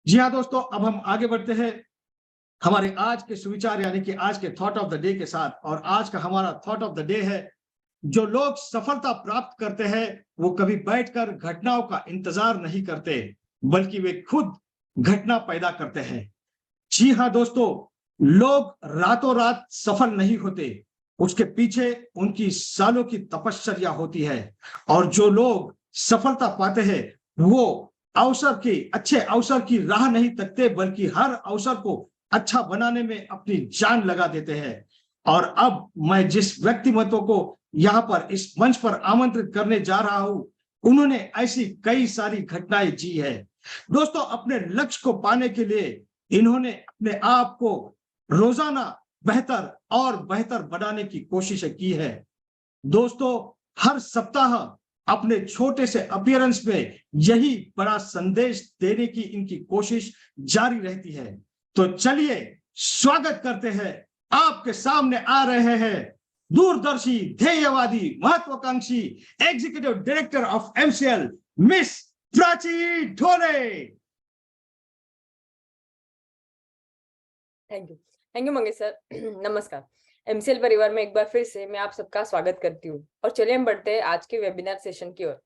जी हाँ दोस्तों, अब हम आगे बढ़ते हैं हमारे आज के सुविचार यानी कि आज के थॉट ऑफ द डे के साथ। और आज का हमारा थॉट ऑफ द डे है, जो लोग सफलता प्राप्त करते हैं वो कभी बैठकर घटनाओं का इंतजार नहीं करते, बल्कि वे खुद घटना पैदा करते हैं। जी हाँ दोस्तों, लोग रातों रात सफल नहीं होते, उसके पीछे उनकी सालों की तपश्चर्या होती है। और जो लोग सफलता पाते हैं वो अच्छे अवसर की राह नहीं तकते, बल्कि हर अवसर को अच्छा बनाने में अपनी जान लगा देते हैं। और अब मैं जिस व्यक्तिमत्व को यहाँ पर इस मंच पर आमंत्रित करने जा रहा हूं, उन्होंने ऐसी कई सारी घटनाएं जी है। दोस्तों, अपने लक्ष्य को पाने के लिए इन्होंने अपने आप को रोजाना बेहतर और बेहतर बनाने की कोशिशें की है। दोस्तों, हर सप्ताह अपने छोटे से अपीयरेंस में यही बड़ा संदेश देने की इनकी कोशिश जारी रहती है। तो चलिए स्वागत करते हैं, आपके सामने आ रहे हैं दूरदर्शी, ध्येयवादी, महत्वाकांक्षी executive director of MCL, miss Prachi Dhole. Thank you Mangesh sir. नमस्कार। एमसीएल परिवार में एक बार फिर से मैं आप सबका स्वागत करती हूँ और चलिए हम बढ़ते हैं आज के वेबिनार सेशन की ओर।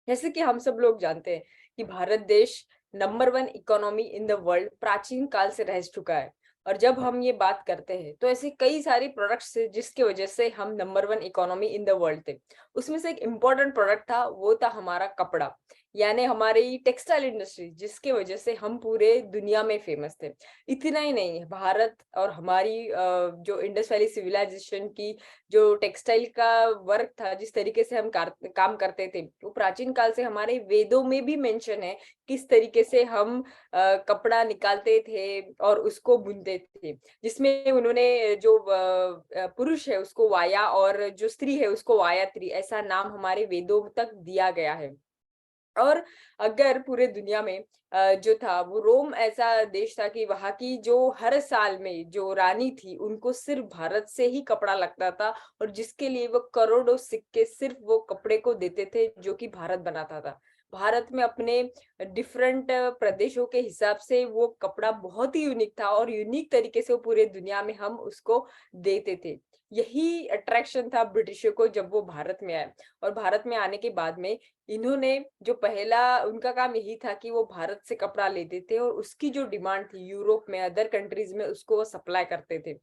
जैसे कि हम सब लोग जानते हैं कि भारत देश number 1 economy in the world प्राचीन काल से रह चुका है। और जब हम ये बात करते हैं तो ऐसे कई सारी प्रोडक्ट्स थे जिसकी वजह से हम number 1 economy in the world थे। उसमें से एक इम्पोर्टेंट प्रोडक्ट था, वो था हमारा कपड़ा, यानी हमारी टेक्सटाइल इंडस्ट्री, जिसके वजह से हम पूरे दुनिया में फेमस थे। इतना ही नहीं, भारत और हमारी जो इंडस वैली सिविलाइजेशन की जो टेक्सटाइल का वर्क था, जिस तरीके से हम काम करते थे, वो प्राचीन काल से हमारे वेदों में भी मेंशन है किस तरीके से हम कपड़ा निकालते थे और उसको बुनते थे। जिसमें उन्होंने जो पुरुष है उसको वाया और जो स्त्री है उसको वायात्री, ऐसा नाम हमारे वेदों तक दिया गया है। और अगर पूरे दुनिया में जो था वो रोम ऐसा देश था कि वहां की जो हर साल में जो रानी थी उनको सिर्फ भारत से ही कपड़ा लगता था, और जिसके लिए वो करोड़ों सिक्के सिर्फ वो कपड़े को देते थे जो कि भारत बनाता था। भारत में अपने डिफरेंट प्रदेशों के हिसाब से वो कपड़ा बहुत ही यूनिक था और यूनिक तरीके से वो पूरे दुनिया में हम उसको देते थे। यही अट्रैक्शन था ब्रिटिशों को जब वो भारत में आए। और भारत में आने के बाद में इन्होंने जो पहला उनका काम यही था कि वो भारत से कपड़ा लेते थे और उसकी जो डिमांड थी यूरोप में, अदर कंट्रीज में, उसको वो सप्लाई करते थे।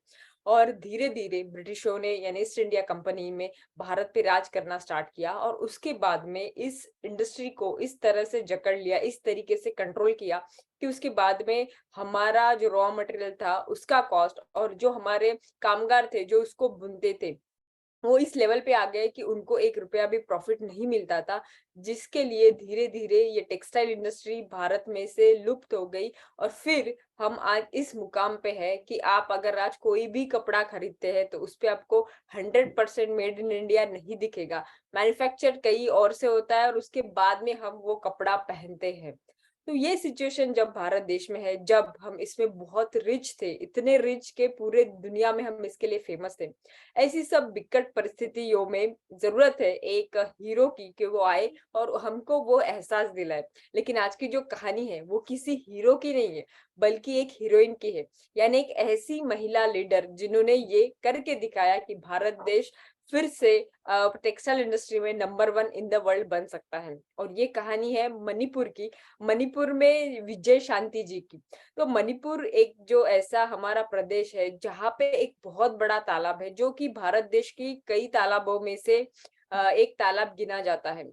और धीरे धीरे ब्रिटिशों ने यानी ईस्ट इंडिया कंपनी में भारत पे राज करना स्टार्ट किया और उसके बाद में इस इंडस्ट्री को इस तरह से जकड़ लिया, इस तरीके से कंट्रोल किया कि उसके बाद में हमारा जो रॉ मटेरियल था उसका कॉस्ट और जो हमारे कामगार थे जो उसको बुनते थे, वो इस लेवल पे आ गए कि उनको 1 रुपया भी प्रॉफिट नहीं मिलता था। जिसके लिए धीरे धीरे ये टेक्सटाइल इंडस्ट्री भारत में से लुप्त हो गई। और फिर हम आज इस मुकाम पे है कि आप अगर आज कोई भी कपड़ा खरीदते हैं तो उस पे आपको 100% मेड इन इंडिया नहीं दिखेगा, मैन्युफैक्चर कहीं और से होता है और उसके बाद में हम वो कपड़ा पहनते हैं। तो ये सिचुएशन जब भारत देश में है, जब हम इसमें बहुत रिच थे, इतने रिच के पूरे दुनिया में हम इसके लिए फेमस थे, ऐसी सब विकट परिस्थितियों में जरूरत है एक हीरो की कि वो आए और हमको वो एहसास दिलाए। लेकिन आज की जो कहानी है वो किसी हीरो की नहीं है, बल्कि एक हीरोइन की है, यानी एक ऐसी महिला लीडर जिन्होंने ये करके दिखाया कि भारत देश फिर से टेक्सटाइल इंडस्ट्री में नंबर 1 इन द वर्ल्ड बन सकता है। और ये कहानी है मणिपुर की, मणिपुर में विजय शांति जी की। तो मणिपुर एक जो ऐसा हमारा प्रदेश है जहाँ पे एक बहुत बड़ा तालाब है, जो कि भारत देश की कई तालाबों में से एक तालाब गिना जाता है।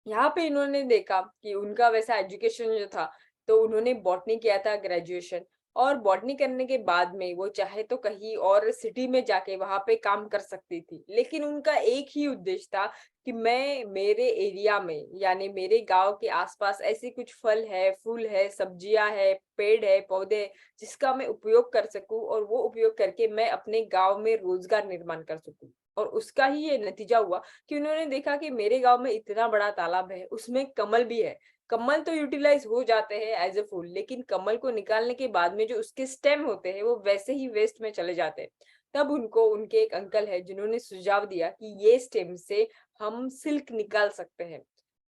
यहाँ पे इन्होंने देखा कि उनका वैसा एजुकेशन जो था, तो उन्होंने बॉटनी किया था ग्रेजुएशन। और बॉटनी करने के बाद में वो चाहे तो कहीं और सिटी में जाके वहां पे काम कर सकती थी, लेकिन उनका एक ही उद्देश्य था कि मैं मेरे एरिया में यानी मेरे गांव के आसपास ऐसी कुछ फल है, फूल है, सब्जियां है, पेड़ है, पौधे है, जिसका मैं उपयोग कर सकूं और वो उपयोग करके मैं अपने गांव में रोजगार निर्माण कर सकूं। और उसका ही ये नतीजा हुआ कि उन्होंने देखा कि मेरे गांव में इतना बड़ा तालाब है, उसमें कमल भी है। कमल तो यूटिलाइज हो जाते हैं एज ए फूल, लेकिन कमल को निकालने के बाद में जो उसके स्टेम होते हैं वो वैसे ही वेस्ट में चले जाते हैं। तब उनको उनके एक अंकल है जिन्होंने सुझाव दिया कि ये स्टेम से हम सिल्क निकाल सकते हैं।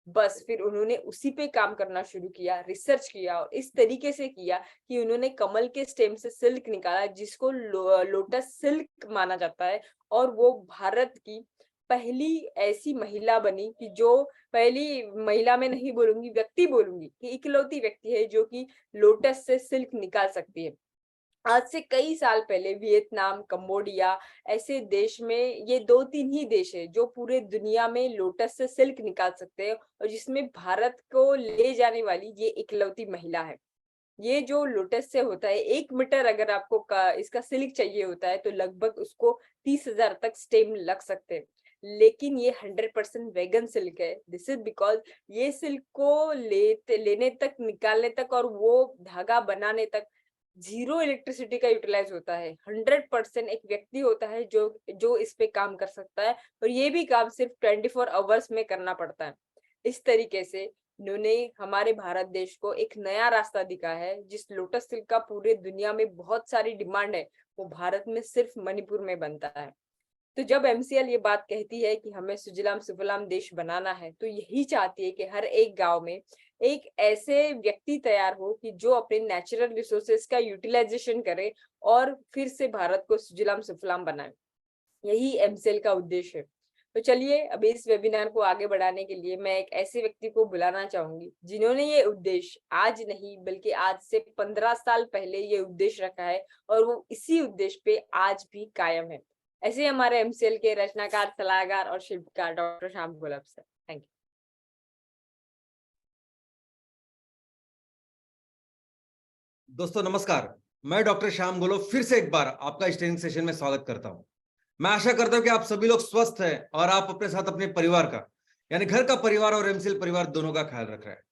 बस फिर उन्होंने उसी पे काम करना शुरू किया, रिसर्च किया और इस तरीके से किया कि उन्होंने कमल के स्टेम से सिल्क निकाला, जिसको लोटस सिल्क माना जाता है। और वो भारत की पहली ऐसी महिला बनी कि जो पहली महिला में नहीं बोलूंगी, व्यक्ति बोलूंगी, कि इकलौती व्यक्ति है जो कि लोटस से सिल्क निकाल सकती है। आज से कई साल पहले वियतनाम, कंबोडिया ऐसे देश में ये 2-3 ही देश है जो पूरे दुनिया में लोटस से सिल्क निकाल सकते हैं, और जिसमें भारत को ले जाने वाली ये इकलौती महिला है। ये जो लोटस से होता है, 1 मीटर अगर आपको इसका सिल्क चाहिए होता है तो लगभग उसको 30,000 तक स्टेम लग सकते हैं। लेकिन ये 100% वेगन सिल्क है। दिस इज बिकॉज ये सिल्क को लेने तक, निकालने तक और वो धागा बनाने तक 0 इलेक्ट्रिसिटी का यूटिलाइज होता है। 100% एक व्यक्ति होता है जो इस पे काम कर सकता है, और ये भी काम सिर्फ 24 आवर्स में करना पड़ता है। इस तरीके से इन्होंने हमारे भारत देश को एक नया रास्ता दिखाया है। जिस लोटस सिल्क का पूरे दुनिया में बहुत सारी डिमांड है, वो भारत में सिर्फ मणिपुर में बनता है। तो जब एमसीएल ये बात कहती है कि हमें सुजलाम सुफलाम देश बनाना है, तो यही चाहती है कि हर एक गांव में एक ऐसे व्यक्ति तैयार हो कि जो अपने नेचुरल रिसोर्सेस का यूटिलाइजेशन करे और फिर से भारत को सुजलाम सुफलाम बनाए। यही एमसीएल का उद्देश्य है। तो चलिए, अभी इस वेबिनार को आगे बढ़ाने के लिए मैं एक ऐसे व्यक्ति को बुलाना चाहूंगी जिन्होंने ये उद्देश्य आज नहीं बल्कि आज से 15 साल पहले ये उद्देश्य रखा है, और वो इसी उद्देश्य पे आज भी कायम है। ऐसे ही हमारे एमसीएल के रचनाकार, सलाहकार और शिल्पकार doctor Shyam Golab sir. Thank you. दोस्तों नमस्कार, मैं डॉक्टर श्याम गोलब फिर से एक बार आपका इस ट्रेनिंग सेशन में स्वागत करता हूं। मैं आशा करता हूं कि आप सभी लोग स्वस्थ हैं और आप अपने साथ अपने परिवार का, यानी घर का परिवार और एमसीएल परिवार दोनों का ख्याल रख रहे हैं।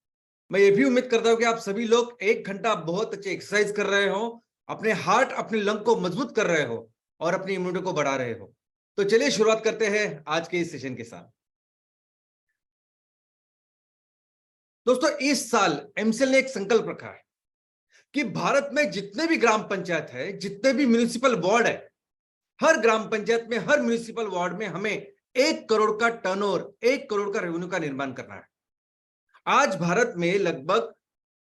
मैं ये भी उम्मीद करता हूं कि आप सभी लोग 1 घंटा बहुत अच्छी एक्सरसाइज कर रहे हो, अपने हार्ट, अपने लंग को मजबूत कर रहे हो और अपनी इम्यूनिटी को बढ़ा रहे हो। तो चलिए शुरुआत करते हैं आज के इस सेशन के साथ। दोस्तों, इस साल एमसीएल ने एक संकल्प रखा है कि भारत में जितने भी ग्राम पंचायत है, जितने भी म्युनिसिपल वार्ड है, हर ग्राम पंचायत में, हर म्युनिसिपल वार्ड में हमें 1 करोड़ का टर्नओवर, 1 करोड़ का रेवेन्यू का निर्माण करना है। आज भारत में लगभग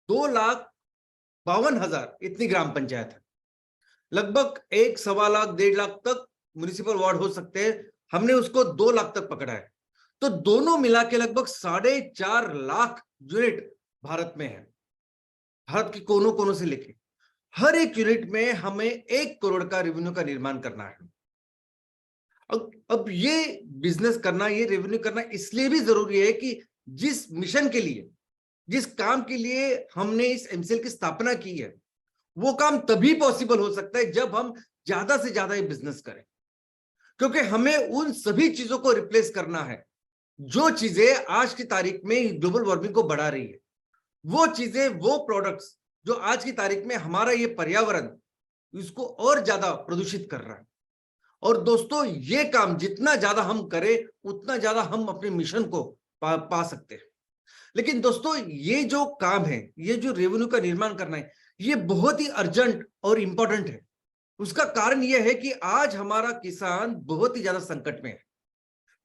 2,52,000 इतनी ग्राम पंचायत है। लगभग 1, सवा लाख, 1.5 लाख तक म्युनिसिपल वार्ड हो सकते हैं। हमने उसको 2 लाख तक पकड़ा है। तो दोनों मिला के लगभग 4.5 लाख यूनिट भारत में है। भारत के कोनों कोनों से लेके हर एक यूनिट में हमें 1 करोड़ का रेवेन्यू का निर्माण करना है। अब ये बिजनेस करना, ये रेवेन्यू करना इसलिए भी जरूरी है कि जिस मिशन के लिए, जिस काम के लिए हमने इस एमसीएल की स्थापना की है, वो काम तभी पॉसिबल हो सकता है जब हम ज्यादा से ज्यादा ये बिजनेस करें। क्योंकि हमें उन सभी चीजों को रिप्लेस करना है जो चीजें आज की तारीख में ग्लोबल वार्मिंग को बढ़ा रही है। वो चीजें, वो प्रोडक्ट्स जो आज की तारीख में हमारा ये पर्यावरण इसको और ज्यादा प्रदूषित कर रहा है। और दोस्तों, ये काम जितना ज्यादा हम करें उतना ज्यादा हम अपने मिशन को पा सकते हैं। लेकिन दोस्तों, ये जो काम है, ये जो रेवेन्यू का निर्माण करना है, ये बहुत ही अर्जेंट और इंपॉर्टेंट है। उसका कारण यह है कि आज हमारा किसान बहुत ही ज्यादा संकट में है।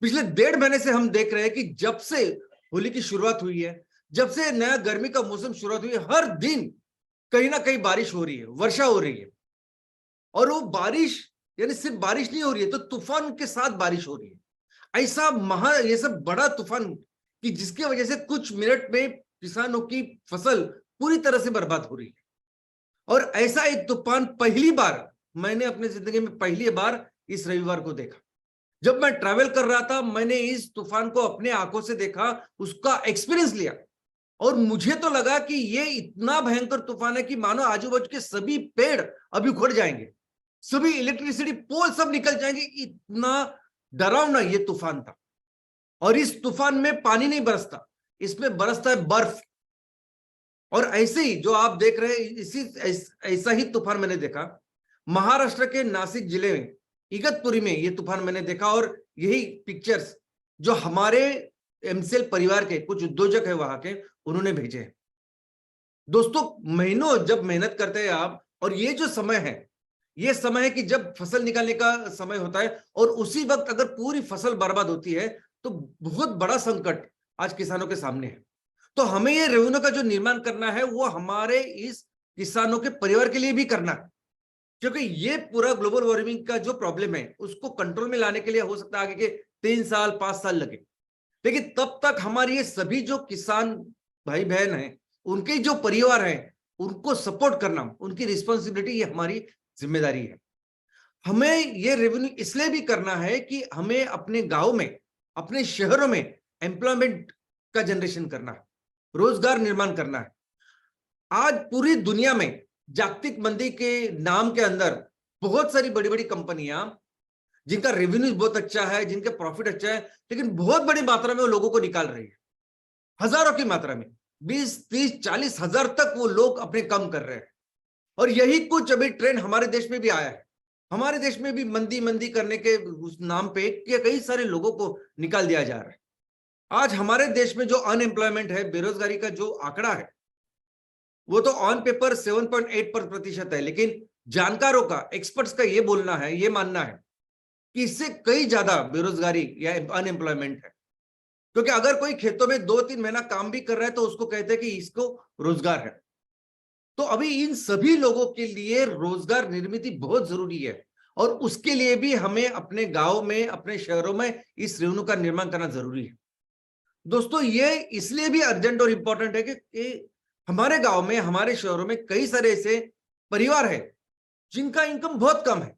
पिछले 1.5 महीने से हम देख रहे हैं कि जब से होली की शुरुआत हुई है, जब से नया गर्मी का मौसम शुरुआत हुई है, हर दिन कहीं ना कहीं बारिश हो रही है, वर्षा हो रही है। और वो बारिश यानी सिर्फ बारिश नहीं हो रही है, तो तूफान के साथ बारिश हो रही है। ऐसा ये सब बड़ा तूफान कि जिसकी वजह से कुछ मिनट में किसानों की फसल पूरी तरह से बर्बाद हो रही है। और ऐसा एक तूफान पहली बार मैंने अपनी जिंदगी में पहली बार इस रविवार को देखा। जब मैं ट्रैवल कर रहा था, मैंने इस तूफान को अपने आंखों से देखा, उसका एक्सपीरियंस लिया, और मुझे तो लगा कि ये इतना भयंकर तूफान है कि मानो आजू बाजू के सभी पेड़ अभी उखड़ जाएंगे, सभी इलेक्ट्रिसिटी पोल सब निकल जाएंगे। इतना डरावना ये तूफान था। और इस तूफान में पानी नहीं बरसता, इसमें बरसता है बर्फ। और ऐसे ही जो आप देख रहे हैं, ऐसा ही तूफान मैंने देखा महाराष्ट्र के नासिक जिले में इगतपुरी में। ये तूफान मैंने देखा, और यही पिक्चर्स जो हमारे एमसीएल परिवार के कुछ उद्योजक है वहां के, उन्होंने भेजे हैं। दोस्तों, महीनों जब मेहनत करते हैं आप, और ये जो समय है, ये समय है कि जब फसल निकालने का समय होता है, और उसी वक्त अगर पूरी फसल बर्बाद होती है तो बहुत बड़ा संकट आज किसानों के सामने है। तो हमें ये रेवेन्यू का जो निर्माण करना है वो हमारे इस किसानों के परिवार के लिए भी करना है, क्योंकि ये पूरा ग्लोबल वार्मिंग का जो प्रॉब्लम है उसको कंट्रोल में लाने के लिए हो सकता है आगे के 3 साल 5 साल लगे, लेकिन तब तक हमारी ये सभी जो किसान भाई बहन हैं, उनके जो परिवार हैं, उनको सपोर्ट करना उनकी रिस्पॉन्सिबिलिटी, ये हमारी जिम्मेदारी है। हमें ये रेवेन्यू इसलिए भी करना है कि हमें अपने गांव में, अपने शहरों में एम्प्लॉयमेंट का जनरेशन करना है, रोजगार निर्माण करना है। आज पूरी दुनिया में जागतिक मंदी के नाम के अंदर बहुत सारी बड़ी बड़ी कंपनियां जिनका रेवेन्यू बहुत अच्छा है, जिनका प्रॉफिट अच्छा है, लेकिन बहुत बड़ी मात्रा में वो लोगों को निकाल रही है, हजारों की मात्रा में, 20, 30, 40 हजार तक वो लोग अपने कम कर रहे हैं। और यही कुछ अभी ट्रेंड हमारे देश में भी आया है। हमारे देश में भी मंदी मंदी करने के उस नाम पे कई सारे लोगों को निकाल दिया जा रहा है। आज हमारे देश में जो अनएम्प्लॉयमेंट है, बेरोजगारी का जो आंकड़ा है, वो तो ऑन पेपर 7.8% है, लेकिन जानकारों का, एक्सपर्ट्स का ये बोलना है, ये मानना है कि इससे कई ज्यादा बेरोजगारी या अनएम्प्लॉयमेंट है। क्योंकि अगर कोई खेतों में 2-3 महीना काम भी कर रहा है तो उसको कहते हैं कि इसको रोजगार है। तो अभी इन सभी लोगों के लिए रोजगार निर्मित बहुत जरूरी है, और उसके लिए भी हमें अपने गांव में, अपने शहरों में इस रेवेन्यू का निर्माण करना जरूरी है। दोस्तों, ये इसलिए भी अर्जेंट और इंपॉर्टेंट है कि हमारे गांव में, हमारे शहरों में कई सारे ऐसे परिवार हैं जिनका इनकम बहुत कम है।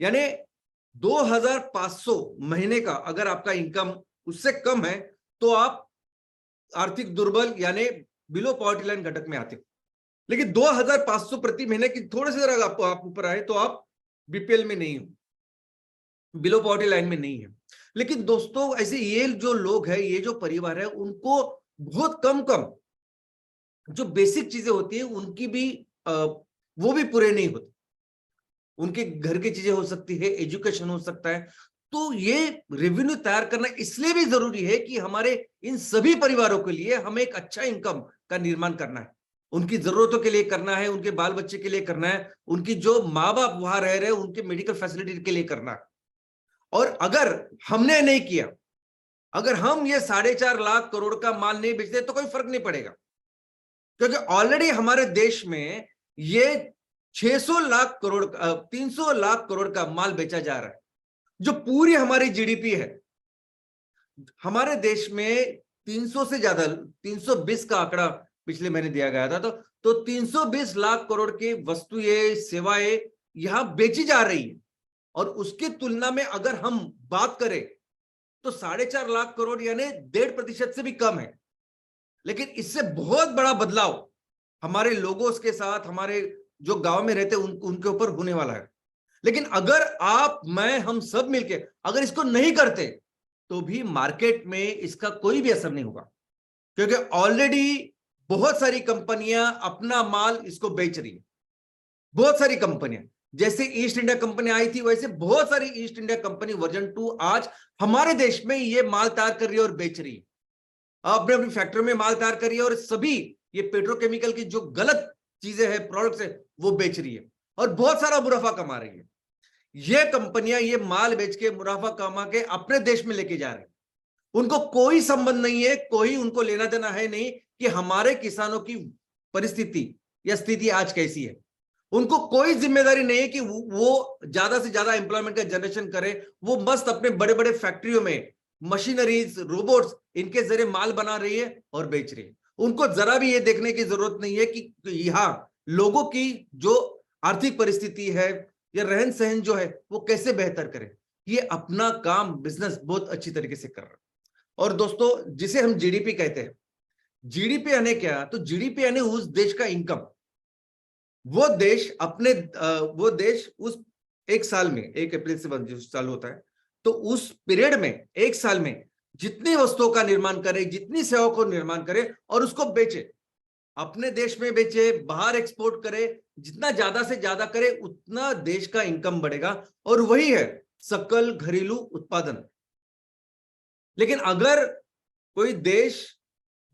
यानी 2500 महीने का अगर आपका इनकम उससे कम है तो आप आर्थिक दुर्बल यानी बिलो पॉवर्टी लाइन घटक में आते हो। लेकिन 2500 प्रति महीने की थोड़े से जरा आप ऊपर आए तो आप बीपीएल में नहीं हो, बिलो पॉवर्टी लाइन में नहीं है। लेकिन दोस्तों, ऐसे ये जो लोग हैं, ये जो परिवार है, उनको बहुत कम जो बेसिक चीजें होती है उनकी भी वो भी पूरे नहीं होते। उनके घर की चीजें हो सकती है, एजुकेशन हो सकता है। तो ये रेवेन्यू तैयार करना इसलिए भी जरूरी है कि हमारे इन सभी परिवारों के लिए हमें एक अच्छा इनकम का निर्माण करना है, उनकी जरूरतों के लिए करना है, उनके बाल बच्चे के लिए करना है, उनकी जो माँ बाप वहां रह रहे हैं उनके मेडिकल फैसिलिटी के लिए करना है। और अगर हमने नहीं किया, अगर हम ये 4.5 लाख करोड़ का माल नहीं बेचते तो कोई फर्क नहीं पड़ेगा, क्योंकि ऑलरेडी हमारे देश में ये 600 लाख करोड़ 300 लाख करोड़ का माल बेचा जा रहा है, जो पूरी हमारी जीडीपी है। हमारे देश में 300 से ज्यादा 320 का आंकड़ा पिछले महीने दिया गया था, तो 320 लाख करोड़ की वस्तुएं, सेवाएं यहां बेची जा रही है। और उसकी तुलना में अगर हम बात करें तो 4.5 लाख करोड़ यानी 1.5% से भी कम है। लेकिन इससे बहुत बड़ा बदलाव हमारे लोगों के साथ, हमारे जो गांव में रहते उनके ऊपर होने वाला है। लेकिन अगर आप, मैं, हम सब मिलके अगर इसको नहीं करते तो भी मार्केट में इसका कोई भी असर नहीं होगा, क्योंकि ऑलरेडी बहुत सारी कंपनियां अपना माल इसको बेच रही है। बहुत सारी कंपनियां, जैसे ईस्ट इंडिया कंपनी आई थी, वैसे बहुत सारी ईस्ट इंडिया कंपनी वर्जन 2 आज हमारे देश में ये माल तैयार कर रही है और बेच रही है, अपने अपनी फैक्ट्री में माल तैयार कर रही है, और सभी ये पेट्रोकेमिकल की जो गलत चीजें हैं, प्रोडक्ट्स है, वो बेच रही है और बहुत सारा मुनाफा कमा रही है। ये कंपनियां ये माल बेच के, मुनाफा कमा के अपने देश में लेके जा रहे हैं। उनको कोई संबंध नहीं है, कोई उनको लेना देना है नहीं कि हमारे किसानों की परिस्थिति या स्थिति आज कैसी है। उनको कोई जिम्मेदारी नहीं है कि वो ज्यादा से ज्यादा एम्प्लॉयमेंट का जनरेशन करे। वो मस्त अपने बड़े बड़े फैक्ट्रियों में मशीनरीज, रोबोट्स, इनके जरिए माल बना रही है और बेच रही है। उनको जरा भी ये देखने की जरूरत नहीं है कि यहाँ लोगों की जो आर्थिक परिस्थिति है या रहन सहन जो है वो कैसे बेहतर करे। ये अपना काम, बिजनेस बहुत अच्छी तरीके से कर रहा है। और दोस्तों, जिसे हम जीडीपी कहते हैं, जीडीपी यानी क्या? तो जीडीपी यानी उस देश का इनकम। वो देश उस एक साल में, 1 अप्रैल से चालू होता है, तो उस पीरियड में, एक साल में जितनी वस्तुओं का निर्माण करे, जितनी सेवाओं को निर्माण करे और उसको बेचे, अपने देश में बेचे, बाहर एक्सपोर्ट करे, जितना ज्यादा से ज्यादा करे उतना देश का इनकम बढ़ेगा, और वही है सकल घरेलू उत्पादन। लेकिन अगर कोई देश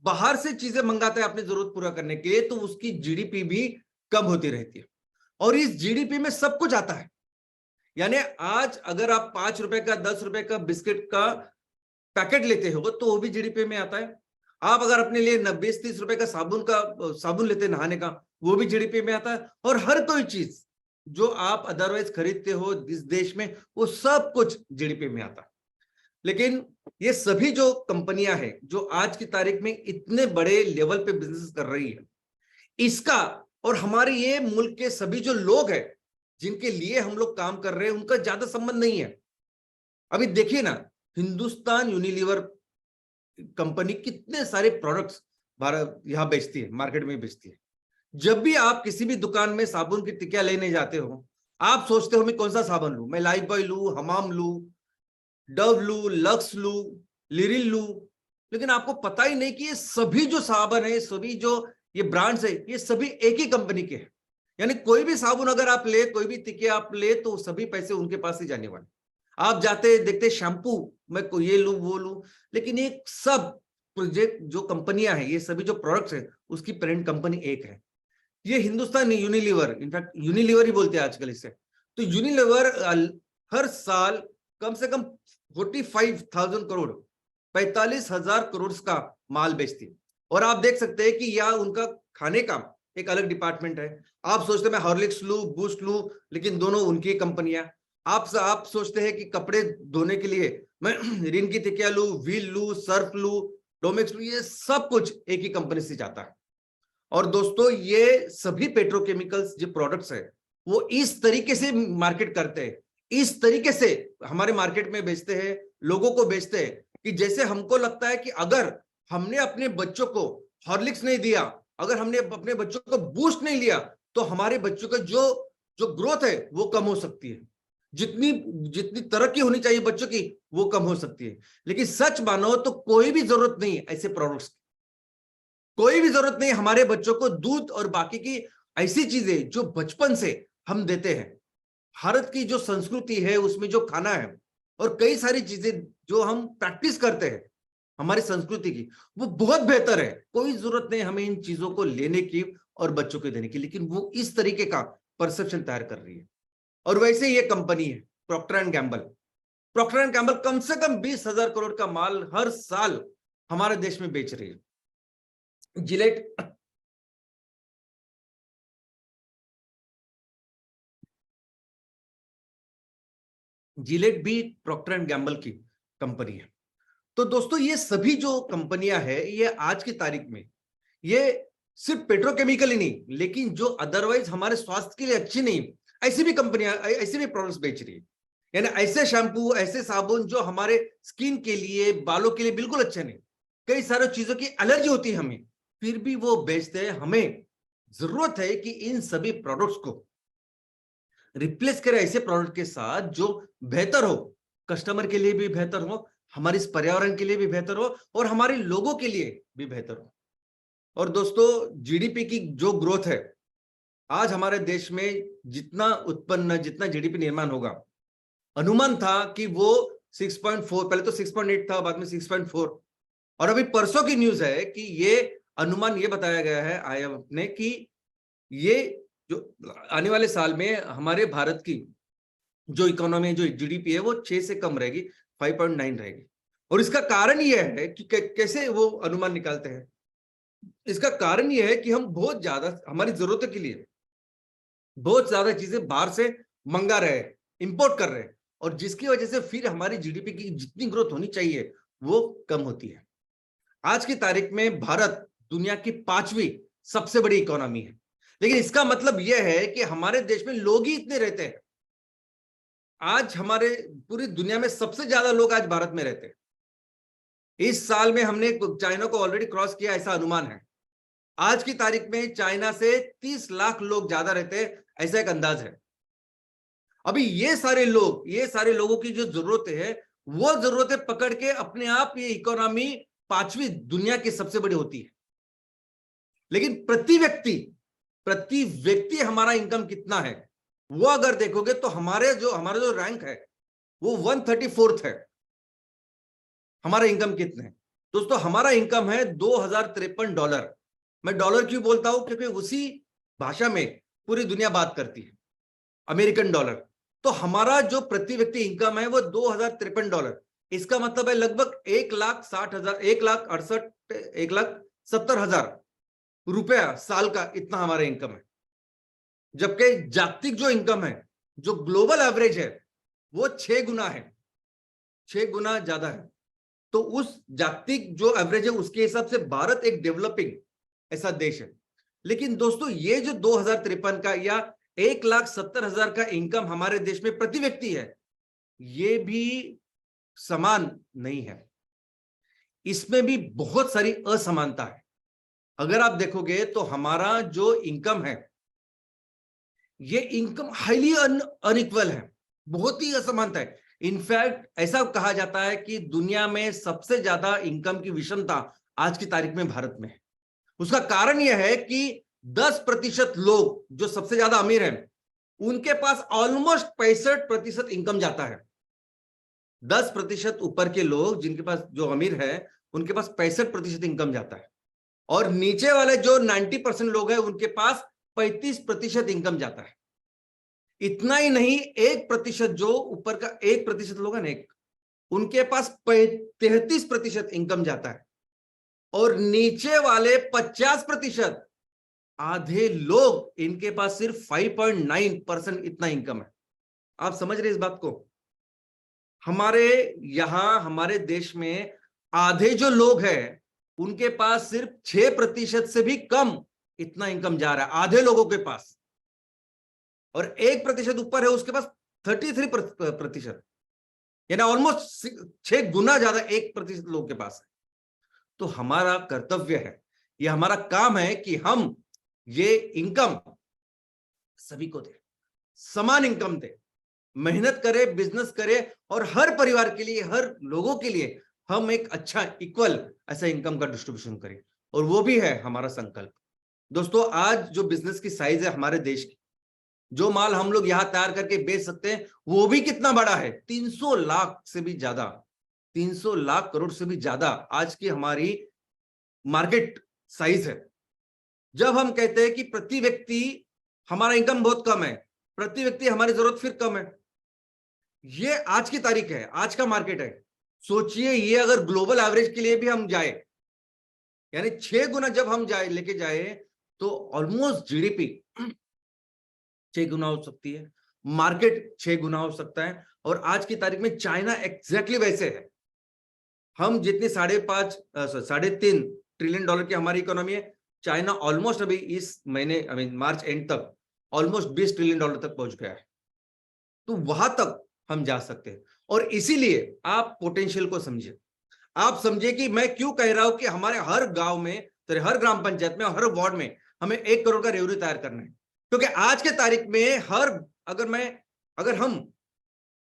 बाहर से चीजें मंगाता है अपनी जरूरत पूरा करने के लिए, तो उसकी जीडीपी भी कम होती रहती है, और इस जीडीपी में सब कुछ आता है। यानी आज अगर आप 5 रुपए का, 10 रुपए का बिस्किट का पैकेट लेते हो तो वो भी जीडीपी में आता है। आप अगर अपने लिए 20-30 रुपए का साबुन लेते नहाने का, वो भी जीडीपी में आता है। और हर कोई चीज जो आप अदरवाइज खरीदते हो इस देश में, वो सब कुछ जीडीपी में आता है। लेकिन ये सभी जो कंपनियां हैं जो आज की तारीख में इतने बड़े लेवल पे बिजनेस कर रही है, इसका और हमारे ये मुल्क के सभी जो लोग हैं जिनके लिए हम लोग काम कर रहे हैं, उनका ज्यादा संबंध नहीं है। अभी देखिए ना, हिंदुस्तान यूनिलीवर कंपनी कितने सारे प्रोडक्ट्स भारत यहां बेचती है, मार्केट में बेचती है। जब भी आप किसी भी दुकान में साबुन की टिकिया लेने जाते हो, आप सोचते हो मैं कौन सा साबुन लूं, मैं लाइफबॉय लूं, हमाम लूं, डव लूं, लक्स लूं, लिरिल लूं। लेकिन आपको पता ही नहीं कि ये सभी जो साबुन है, सभी जो ये ब्रांड्स है, ये सभी एक ही कंपनी के हैं। यानी कोई भी साबुन अगर आप ले, कोई भी टिकिया आप ले, तो सभी पैसे उनके पास ही जाने वाले। आप जाते देखते शैम्पू, मैं ये लूं वो लूं, लेकिन ये सब प्रोजेक्ट जो कंपनियां हैं, ये सभी जो प्रोडक्ट्स हैं, उसकी पेरेंट कंपनी एक है, ये हिंदुस्तान यूनिलीवर। इनफैक्ट यूनिलीवर ही बोलते हैं आजकल इसे। तो यूनिलीवर हर साल कम से कम 45,000 करोड़, 45,000 करोड़ का माल बेचती है। और आप देख सकते हैं कि यह उनका खाने का एक अलग डिपार्टमेंट है। आप सोचते हैं मैं हॉर्लिक्स लूं, बूस्ट लूं, लेकिन दोनों उनकी कंपनियां। आप सोचते हैं कि कपड़े धोने के लिए मैं रिन की टिकिया लूं, व्हील लूं, सर्फ लूं, डोमेक्स लूं, ये सब कुछ एक ही कंपनी से जाता है। और दोस्तों, ये सभी पेट्रोकेमिकल्स जो प्रोडक्ट्स है, वो इस तरीके से मार्केट करते हैं, इस तरीके से हमारे मार्केट में बेचते हैं, लोगों को बेचते हैं, कि जैसे हमको लगता है कि अगर हमने अपने बच्चों को हॉर्लिक्स नहीं दिया, अगर हमने अपने बच्चों को बूस्ट नहीं लिया, तो हमारे बच्चों का जो ग्रोथ है वो कम हो सकती है। जितनी तरक्की होनी चाहिए बच्चों की, वो कम हो सकती है। लेकिन सच मानो तो कोई भी जरूरत नहीं है ऐसे प्रोडक्ट्स की, कोई भी जरूरत नहीं हमारे बच्चों को दूध और बाकी की ऐसी चीजें जो बचपन से हम देते हैं। भारत की जो संस्कृति है, उसमें जो खाना है और कई सारी चीजें जो हम प्रैक्टिस करते हैं हमारी संस्कृति की, वो बहुत बेहतर है। कोई जरूरत नहीं हमें इन चीजों को लेने की और बच्चों को देने की, लेकिन वो इस तरीके का परसेप्शन तैयार कर रही है। और वैसे ये कंपनी है Procter and Gamble. Procter and Gamble कम से कम 20,000 करोड़ का माल हर साल हमारे देश में बेच रही है। जिलेट भी प्रॉक्टर एंड गैम्बल की कंपनी है। तो दोस्तों, ये सभी जो कंपनियां हैं, ये आज की तारीख में ये सिर्फ पेट्रोकेमिकल ही नहीं, लेकिन जो अदरवाइज हमारे स्वास्थ्य के लिए अच्छी नहीं, ऐसी भी कंपनियां, ऐसे भी प्रोडक्ट्स बेच रही है। यानी ऐसे शैम्पू, ऐसे साबुन जो हमारे स्किन के लिए, बालों के लिए बिल्कुल अच्छे नहीं, कई सारी चीजों की एलर्जी होती है हमें, फिर भी वो बेचते हैं। हमें जरूरत है कि इन सभी प्रोडक्ट्स को रिप्लेस करें ऐसे प्रोडक्ट के साथ जो बेहतर हो, कस्टमर के लिए भी बेहतर हो, हमारे इस पर्यावरण के लिए भी बेहतर हो और हमारे लोगों के लिए भी बेहतर हो। और दोस्तों, जीडीपी की जो ग्रोथ है, आज हमारे देश में जितना जीडीपी निर्माण होगा, अनुमान था कि वो 6.4, पहले तो 6.8 था, बाद में 6.4, और अभी परसों की न्यूज है कि ये अनुमान ये बताया गया है आईएमएफ ने कि ये जो आने वाले साल में हमारे भारत की जो इकोनॉमी, जो जीडीपी है, वो 6 से कम रहेगी, 5.9 रहेगी। और इसका कारण यह है कि कैसे वो अनुमान निकालते हैं। इसका कारण यह है कि हम बहुत ज्यादा हमारी जरूरतों के लिए बहुत ज्यादा चीजें बाहर से मंगा रहे हैं, इंपोर्ट कर रहे हैं, और जिसकी वजह से फिर हमारी जीडीपी की जितनी ग्रोथ होनी चाहिए वो कम होती है। आज की तारीख में भारत दुनिया की 5वीं सबसे बड़ी इकोनॉमी है, लेकिन इसका मतलब यह है कि हमारे देश में लोग ही इतने रहते हैं। आज हमारे पूरी दुनिया में सबसे ज्यादा लोग आज भारत में रहते हैं। इस साल में हमने चाइना को ऑलरेडी क्रॉस किया, ऐसा अनुमान है। आज की तारीख में चाइना से 30 लाख लोग ज्यादा रहते हैं, ऐसा एक अंदाज है। अभी ये सारे लोगों की जो जरूरतें है, वो जरूरतें पकड़ के अपने आप ये इकोनॉमी 5वीं दुनिया की सबसे बड़ी होती है। लेकिन प्रति व्यक्ति हमारा इनकम कितना है, वो अगर देखोगे तो हमारा जो रैंक है वो 134th है। हमारा इनकम कितना है दोस्तों? हमारा इनकम है $2053। मैं डॉलर क्यों बोलता हूं? क्योंकि उसी भाषा में पूरी दुनिया बात करती है, अमेरिकन डॉलर। तो हमारा जो प्रति व्यक्ति इनकम है वो $2053। इसका मतलब है लगभग 1,60,000, 1,70,000 रुपया साल का, इतना हमारा इनकम है। जबकि जागतिक जो इनकम है, जो ग्लोबल एवरेज है, वो 6 गुना है, 6 गुना ज्यादा है। तो उस जागतिक जो एवरेज है उसके हिसाब से भारत एक डेवलपिंग ऐसा देश है। लेकिन दोस्तों ये जो 2053 का या 1,70,000 का इनकम हमारे देश में प्रति व्यक्ति है, ये भी समान नहीं है, इसमें भी बहुत सारी असमानता है। अगर आप देखोगे तो हमारा जो इनकम है, ये इनकम हाईली अनइक्वल है, बहुत ही असमानता है। इनफैक्ट ऐसा कहा जाता है कि दुनिया में सबसे ज्यादा इनकम की विषमता आज की तारीख में भारत में है। उसका कारण यह है कि 10% लोग जो सबसे ज्यादा अमीर हैं, उनके पास ऑलमोस्ट 65% इनकम जाता है। 10% ऊपर के लोग जिनके पास जो अमीर है, उनके पास 65% इनकम जाता है, और नीचे वाले जो 90% लोग हैं, उनके पास 35% इनकम जाता है। इतना ही नहीं, 1% जो ऊपर का 1% लोग हैं, उनके पास 33% इनकम जाता है, और नीचे वाले 50%, आधे लोग, इनके पास सिर्फ 5.9% इतना इनकम है। आप समझ रहे इस बात को? हमारे यहां, हमारे देश में आधे जो लोग हैं, उनके पास सिर्फ 6% से भी कम इतना इनकम जा रहा है, आधे लोगों के पास। और 1% ऊपर है, उसके पास 33%, यानी ऑलमोस्ट 6 गुना ज्यादा 1% लोगों के पास है। तो हमारा कर्तव्य है, ये हमारा काम है कि हम ये इनकम सभी को दें, समान इनकम दें, मेहनत करें, बिजनेस करें, और हर परिवार के लिए, हर लोगों के लिए हम एक अच्छा इक्वल ऐसा इनकम का डिस्ट्रीब्यूशन करें, और वो भी है हमारा संकल्प। दोस्तों, आज जो बिजनेस की साइज है हमारे देश की, जो माल हम लोग यहां तैयार करके बेच सकते हैं, वो भी कितना बड़ा है, 300 लाख से भी ज्यादा, 300 लाख करोड़ से भी ज्यादा आज की हमारी मार्केट साइज है। जब हम कहते हैं कि प्रति व्यक्ति हमारा इनकम बहुत कम है, प्रति व्यक्ति हमारी जरूरत फिर कम है, ये आज की तारीख है, आज का मार्केट है। सोचिए, ये अगर ग्लोबल एवरेज के लिए भी हम जाए, यानी 6 गुना जब हम लेके जाए, तो ऑलमोस्ट जीडीपी 6 गुना हो सकती है, मार्केट 6 गुना हो सकता है। और आज की तारीख में चाइना एग्जैक्टली वैसे है। हम जितनी 3.5 ट्रिलियन डॉलर की हमारी इकोनॉमी है, चाइना ऑलमोस्ट अभी इस महीने मार्च एंड तक ऑलमोस्ट 20 ट्रिलियन डॉलर तक पहुंच गया है। तो वहां तक हम जा सकते हैं, और इसीलिए आप पोटेंशियल को समझिए। आप समझिए कि मैं क्यों कह रहा हूं कि हमारे हर गांव में, हर ग्राम पंचायत में, हर वार्ड में हमें 1 करोड़ का रेवेन्यू तैयार करना है। क्योंकि आज के तारीख में अगर हम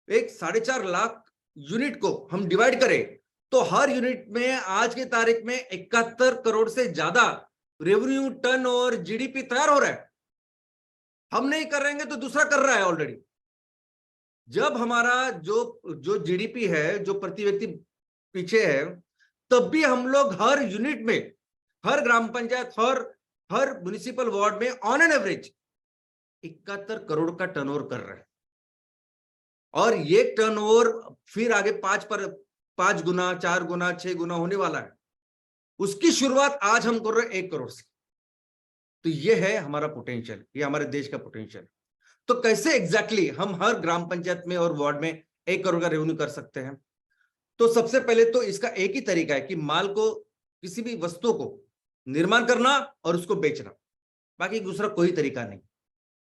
4.5 लाख यूनिट को हम डिवाइड करें, तो हर यूनिट में आज की तारीख में 71 करोड़ से ज्यादा रेवेन्यू, टर्न और जीडीपी तैयार हो रहा है। हम नहीं कर रहेंगे तो दूसरा कर रहा है ऑलरेडी। जब हमारा जो जीडीपी है, जो प्रति व्यक्ति पीछे है, तब भी हम लोग हर यूनिट में, हर ग्राम पंचायत, हर म्युनिसिपल वार्ड में ऑन एन एवरेज 71 करोड़ का टर्नओवर कर रहे हैं। और ये टर्नओवर फिर आगे 5 गुना, 4 गुना, 6 गुना होने वाला है। उसकी शुरुआत आज हम कर रहे हैं 1 करोड़ से। तो ये है हमारा पोटेंशियल, ये हमारे देश का पोटेंशियल। तो कैसे एग्जैक्टली हम हर ग्राम पंचायत में और वार्ड में 1 करोड़ का रेवेन्यू कर सकते हैं? तो सबसे पहले तो इसका एक ही तरीका है कि माल को, किसी भी वस्तु को निर्माण करना और उसको बेचना, बाकी दूसरा कोई तरीका नहीं।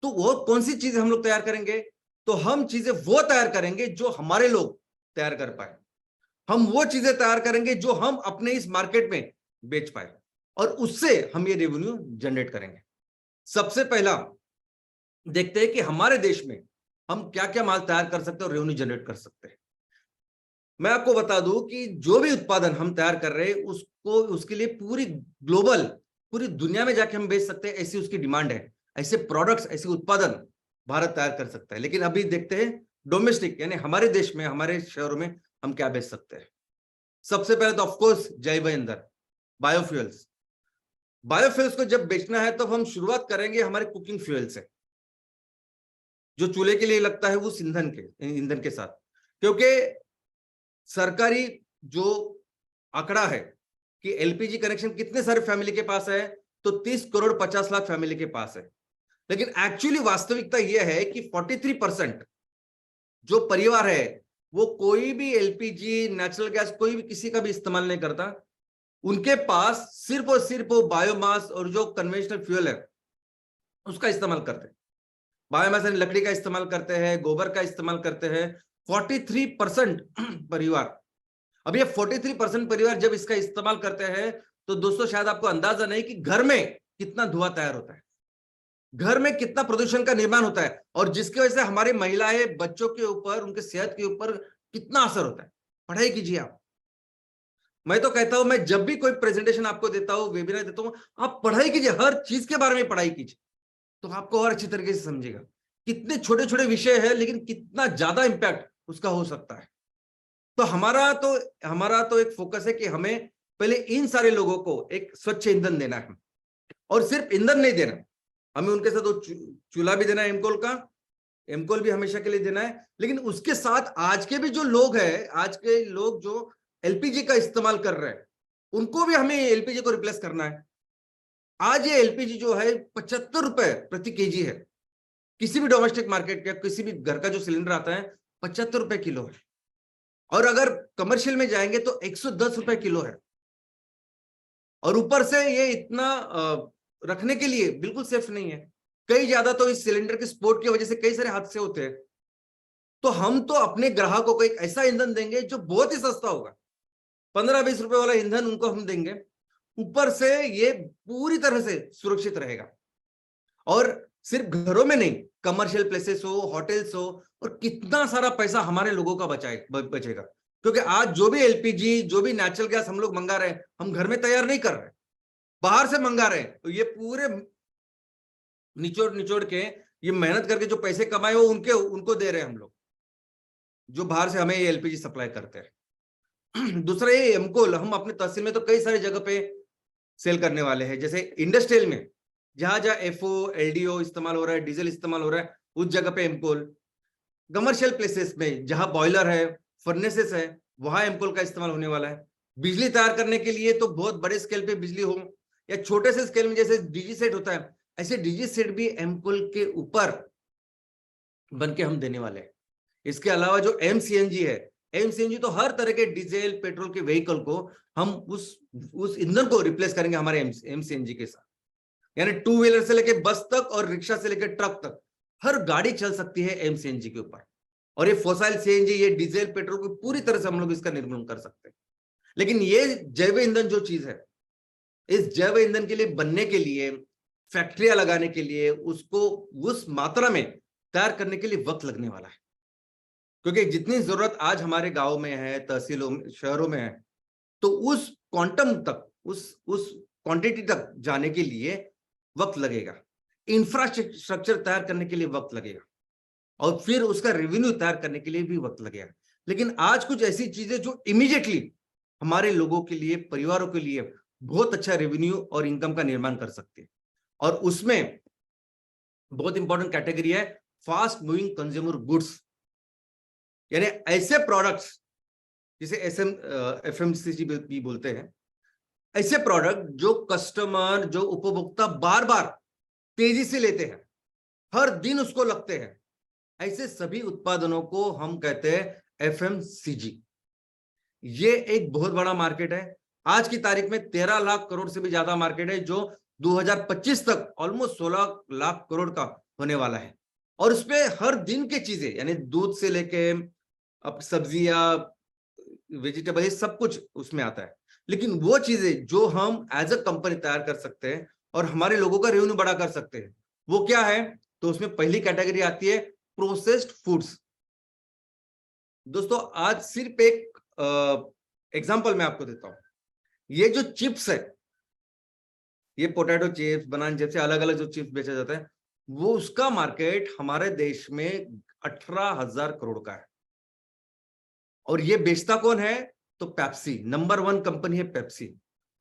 तो वो कौन सी चीजें हम लोग तैयार करेंगे? तो हम चीजें वो तैयार करेंगे जो हमारे लोग तैयार कर पाए। हम वो चीजें तैयार करेंगे जो हम अपने इस मार्केट में बेच पाए, और उससे हम ये रेवेन्यू जनरेट करेंगे। सबसे पहला देखते हैं कि हमारे देश में हम क्या क्या माल तैयार कर सकते हैं और रेवेन्यू जनरेट कर सकते हैं। मैं आपको बता दूं कि जो भी उत्पादन हम तैयार कर रहे हैं, उसके लिए पूरी दुनिया में जाके हम बेच सकते हैं, ऐसी उसकी डिमांड है। ऐसे प्रोडक्ट्स, ऐसे उत्पादन भारत तैयार कर सकता है। लेकिन अभी देखते हैं डोमेस्टिक, यानी हमारे देश में, हमारे शहरों में हम क्या बेच सकते हैं। सबसे पहले तो ऑफकोर्स जैव ईंधन, बायोफ्यूल्स। बायोफ्यूल्स को जब बेचना है तो हम शुरुआत करेंगे हमारे कुकिंग फ्यूल से, जो चूल्हे के लिए लगता है उस ईंधन के साथ। क्योंकि सरकारी जो आंकड़ा है कि एलपीजी कनेक्शन कितने सारे फैमिली के पास है, तो 30 करोड़ 50 लाख फैमिली के पास है। लेकिन एक्चुअली वास्तविकता यह है कि 43% जो परिवार है वो कोई भी एलपीजी, नेचुरल गैस, कोई भी किसी का भी इस्तेमाल नहीं करता। उनके पास सिर्फ और सिर्फ वो बायोमास और जो कन्वेंशनल फ्यूल है उसका इस्तेमाल करते हैं। बायोमास यानी लकड़ी का इस्तेमाल करते हैं, गोबर का इस्तेमाल करते हैं। 43% परिवार। अब ये 43% परिवार जब इसका इस्तेमाल करते हैं तो दोस्तों शायद आपको अंदाजा नहीं कि घर में कितना धुआं तैयार होता है, घर में कितना प्रदूषण का निर्माण होता है, और जिसकी वजह से हमारी महिलाएं, बच्चों के ऊपर, उनके सेहत के ऊपर कितना असर होता है। पढ़ाई कीजिए आप। मैं तो कहता हूं, मैं जब भी कोई प्रेजेंटेशन आपको देता हूं, वेबिनार देता हूं, आप पढ़ाई कीजिए, हर चीज के बारे में पढ़ाई कीजिए, तो आपको और अच्छी तरीके से समझेगा। कितने छोटे छोटे विषय है लेकिन कितना ज्यादा इंपैक्ट उसका हो सकता है। तो हमारा तो एक फोकस है कि हमें पहले इन सारे लोगों को एक स्वच्छ ईंधन देना है, और सिर्फ ईंधन नहीं देना, हमें उनके साथ वो चूल्हा भी देना है, एमकोल भी हमेशा के लिए देना है। लेकिन उसके साथ आज के भी जो लोग हैं, आज के लोग जो एलपीजी का इस्तेमाल कर रहे हैं, उनको भी हमें एलपीजी को रिप्लेस करना है। आज ये एलपीजी जो है 75 रुपए प्रति केजी है। किसी भी डोमेस्टिक मार्केट का किसी भी घर का जो सिलेंडर आता है 75 रुपए किलो है, और अगर कमर्शियल में जाएंगे तो 110 रुपए किलो है। और ऊपर से ये इतना रखने के लिए बिल्कुल सेफ नहीं है। कई ज्यादा तो इस सिलेंडर के स्पोर्ट की वजह से कई सारे हादसे होते हैं। तो हम तो अपने ग्राहकों को एक ऐसा ईंधन देंगे जो बहुत ही सस्ता होगा, 15-20 रुपए वाला ईंधन उनको हम देंगे। ऊपर से ये पूरी तरह से सुरक्षित रहेगा, और सिर्फ घरों में नहीं, कमर्शियल प्लेसेस हो, होटल्स हो, और कितना सारा पैसा हमारे लोगों का बचेगा। क्योंकि आज जो भी एलपीजी, जो भी नेचुरल गैस हम लोग मंगा रहे हैं, हम घर में तैयार नहीं कर रहे, बाहर से मंगा रहे हैं। तो ये पूरे निचोड़ के, ये मेहनत करके जो पैसे कमाए वो उनको दे रहे हैं हम लोग, जो बाहर से हमें ये एलपीजी सप्लाई करते हैं। दूसरा ये एमकोल हम अपने तहसील में तो कई सारी जगह पे सेल करने वाले हैं। जैसे इंडस्ट्रियल में जहां जहां एफओ, एलडीओ इस्तेमाल हो रहा है, डीजल इस्तेमाल हो रहा है, उस जगह पे एमकोल। कमर्शियल प्लेसेस में जहां बॉयलर है, फर्नेसेस है, वहां एमकोल का इस्तेमाल होने वाला है। बिजली तैयार करने के लिए तो बहुत बड़े स्केल पे बिजली हो, या छोटे से स्केल में जैसे डीजी सेट होता है, ऐसे डीजी सेट भी एमकोल के ऊपर बन के हम देने वाले हैं। इसके अलावा जो एमसीएनजी है, एमसीएनजी तो हर तरह के डीजल, पेट्रोल के व्हीकल को हम उस ईंधन को रिप्लेस करेंगे हमारे एमसीएनजी के साथ। यानी टू व्हीलर से लेके बस तक और रिक्शा से लेकर ट्रक तक हर गाड़ी चल सकती है एमसीएनजी के ऊपर। और ये फॉसिल सीएनजी, ये डीजल, पेट्रोल को पूरी तरह से हम लोग इसका निर्माण कर सकते हैं। लेकिन ये जैव ईंधन जो चीज है, इस जैव ईंधन के लिए बनने के लिए, फैक्ट्रियां लगाने के लिए, उसको उस मात्रा में तैयार करने के लिए वक्त लगने वाला है। क्योंकि जितनी जरूरत आज हमारे गांव में है, तहसीलों में, शहरों में है, तो उस क्वांटम तक, उस क्वांटिटी तक जाने के लिए वक्त लगेगा। इंफ्रास्ट्रक्चर तैयार करने के लिए वक्त लगेगा, और फिर उसका रेवेन्यू तैयार करने के लिए भी वक्त लगेगा। लेकिन आज कुछ ऐसी चीजें जो इमीडिएटली हमारे लोगों के लिए, परिवारों के लिए बहुत अच्छा रेवेन्यू और इनकम का निर्माण कर सकते हैं। और उसमें बहुत इंपॉर्टेंट कैटेगरी है फास्ट मूविंग कंज्यूमर गुड्स, यानी ऐसे प्रोडक्ट्स जिसे एफएमसीजी भी बोलते हैं, ऐसे प्रोडक्ट जो कस्टमर, जो उपभोक्ता बार बार तेजी से लेते हैं, हर दिन उसको लगते हैं, ऐसे सभी उत्पादनों को हम कहते हैं एफएमसीजी। ये एक बहुत बड़ा मार्केट है। आज की तारीख में 13 लाख करोड़ से भी ज्यादा मार्केट है, जो 2025 तक ऑलमोस्ट 16 लाख करोड़ का होने वाला है। और उसपे हर दिन की चीजें, यानी दूध से लेके अब सब्जियां, वेजिटेबल, ये सब कुछ उसमें आता है। लेकिन वो चीजें जो हम एज अ कंपनी तैयार कर सकते हैं और हमारे लोगों का रेवेन्यू बड़ा कर सकते हैं, वो क्या है? तो उसमें पहली कैटेगरी आती है प्रोसेस्ड फूड्स। दोस्तों आज सिर्फ एक एग्जांपल मैं आपको देता हूं। ये जो चिप्स है, ये पोटैटो चिप्स, बनाना चिप्स, अलग अलग जो चिप्स बेचा जाता है, वो उसका मार्केट हमारे देश में 18,000 करोड़ का है। और ये बेचता कौन है? तो पेप्सी, नंबर 1 कंपनी है पेप्सी।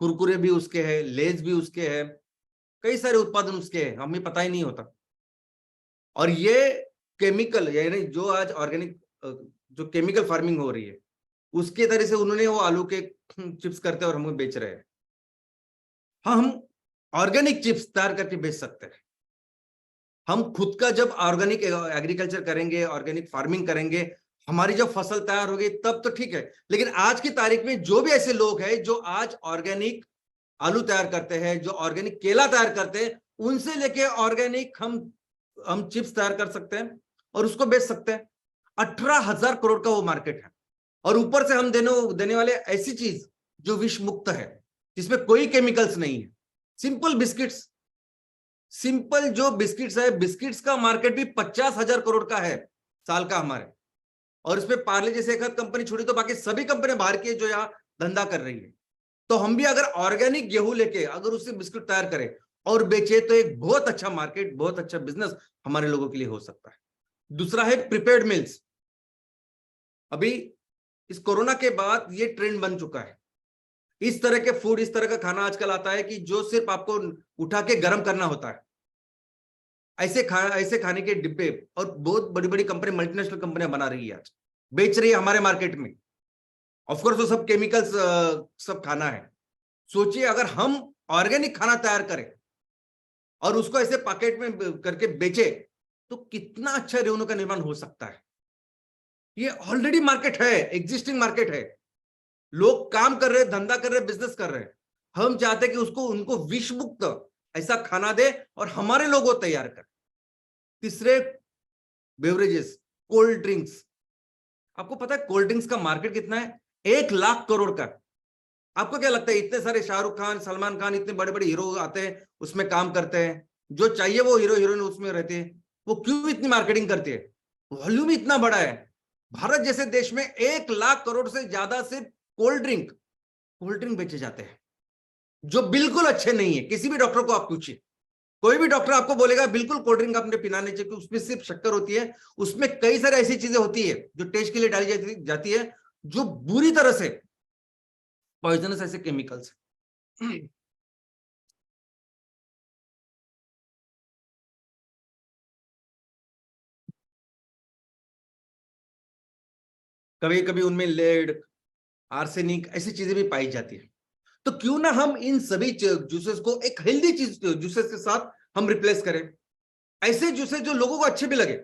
कुरकुरे भी उसके हैं, लेज भी उसके हैं, कई सारे उत्पादन उसके हैं, हमें पता ही नहीं होता। और ये केमिकल, यानी जो आज ऑर्गेनिक, जो केमिकल फार्मिंग हो रही है, उसके तरह से उन्होंने वो आलू के चिप्स करते हैं और हमें बेच रहे हैं। हाँ, हम ऑर्गेनिक चिप्स तैयार करके बेच सकते हैं। हम खुद का जब ऑर्गेनिक एग्रीकल्चर करेंगे, ऑर्गेनिक फार्मिंग करेंगे, हमारी जब फसल तैयार होगी तब तो ठीक है। लेकिन आज की तारीख में जो भी ऐसे लोग हैं जो आज ऑर्गेनिक आलू तैयार करते हैं, जो ऑर्गेनिक केला तैयार करते हैं, उनसे लेके ऑर्गेनिक हम चिप्स तैयार कर सकते हैं और उसको बेच सकते हैं। 18,000 करोड़ का वो मार्केट है। और ऊपर से हम देने वाले ऐसी चीज जो विष मुक्त है, जिसमें कोई केमिकल्स नहीं है। सिंपल बिस्किट्स, सिंपल जो बिस्किट्स है, बिस्किट्स का मार्केट भी 50,000 करोड़ का है साल का हमारे। और इसमें पार्ले जैसे एक कंपनी छोड़ी तो बाकी सभी कंपनी बाहर की जो यहाँ धंधा कर रही है। तो हम भी अगर ऑर्गेनिक गेहूं लेके अगर उससे बिस्कुट तैयार करें और बेचे तो एक बहुत अच्छा मार्केट, बहुत अच्छा बिजनेस हमारे लोगों के लिए हो सकता है। दूसरा है प्रिपेयर्ड मील्स। अभी इस कोरोना के बाद ये ट्रेंड बन चुका है। इस तरह के फूड, इस तरह का खाना आजकल आता है कि जो सिर्फ आपको उठा के गर्म करना होता है। ऐसे खाने के डिब्बे और बहुत बड़ी बड़ी कंपनी, मल्टीनेशनल कंपनियां बना रही है, आज बेच रही है हमारे मार्केट में। ऑफकोर्स वो सब केमिकल्स सब खाना है। सोचिए अगर हम ऑर्गेनिक खाना तैयार करें और उसको ऐसे पैकेट में करके बेचे तो कितना अच्छा रेवेन्यू का निर्माण हो सकता है। ये ऑलरेडी मार्केट है, एग्जिस्टिंग मार्केट है। लोग काम कर रहे हैं, धंधा कर रहे हैं, बिजनेस कर रहे हैं। हम चाहते हैं कि उनको विष मुक्त ऐसा खाना दे और हमारे लोग वो तैयार करें। तीसरे, बेवरेजेस, कोल्ड ड्रिंक्स। आपको पता है कोल्ड ड्रिंक्स का मार्केट कितना है? 1 लाख करोड़ का। आपको क्या लगता है इतने सारे शाहरुख खान, सलमान खान, इतने बड़े बड़े हीरो आते हैं, उसमें काम करते हैं, जो चाहिए वो हीरो हीरोइन उसमें रहते हैं, वो क्यों इतनी मार्केटिंग करती है? वॉल्यूम इतना बड़ा है। भारत जैसे देश में 1 लाख करोड़ से ज्यादा सिर्फ कोल्ड ड्रिंक बेचे जाते हैं, जो बिल्कुल अच्छे नहीं है। किसी भी डॉक्टर को आप पूछिए, कोई भी डॉक्टर आपको बोलेगा बिल्कुल कोल्ड ड्रिंक आपने पीना नहीं चाहिए, उसमें सिर्फ शक्कर होती है, उसमें कई सारी ऐसी चीजें होती है जो टेस्ट के लिए डाली जाती है, जो बुरी तरह से पॉइजनस ऐसे केमिकल्स। कभी कभी उनमें लेड, आर्सेनिक ऐसी चीजें भी पाई जाती है। तो क्यों ना हम इन सभी जूसेस को एक हेल्दी चीज जूसेस के साथ हम रिप्लेस करें। ऐसे जूसेस जो लोगों को अच्छे भी लगे,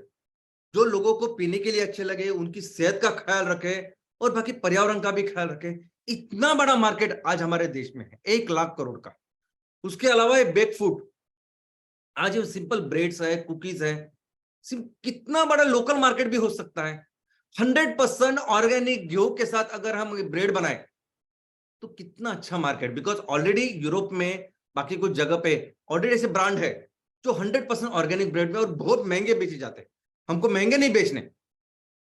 जो लोगों को पीने के लिए अच्छे लगे, उनकी सेहत का ख्याल रखे और बाकी पर्यावरण का भी ख्याल रखे। इतना बड़ा मार्केट आज हमारे देश में है, 1 लाख करोड़ का। उसके अलावा ये बेक फूड, आज ये सिंपल ब्रेड्स है, कुकीज है, कितना बड़ा लोकल मार्केट भी हो सकता है। 100% ऑर्गेनिक गेहूं के साथ अगर हम ब्रेड बनाए तो कितना अच्छा मार्केट। बिकॉज ऑलरेडी यूरोप में, बाकी कुछ जगह पे ऑलरेडी ऐसे ब्रांड है जो 100% ऑर्गेनिक ब्रेड में और बहुत महंगे बेचे जाते हैं। हमको महंगे नहीं बेचने,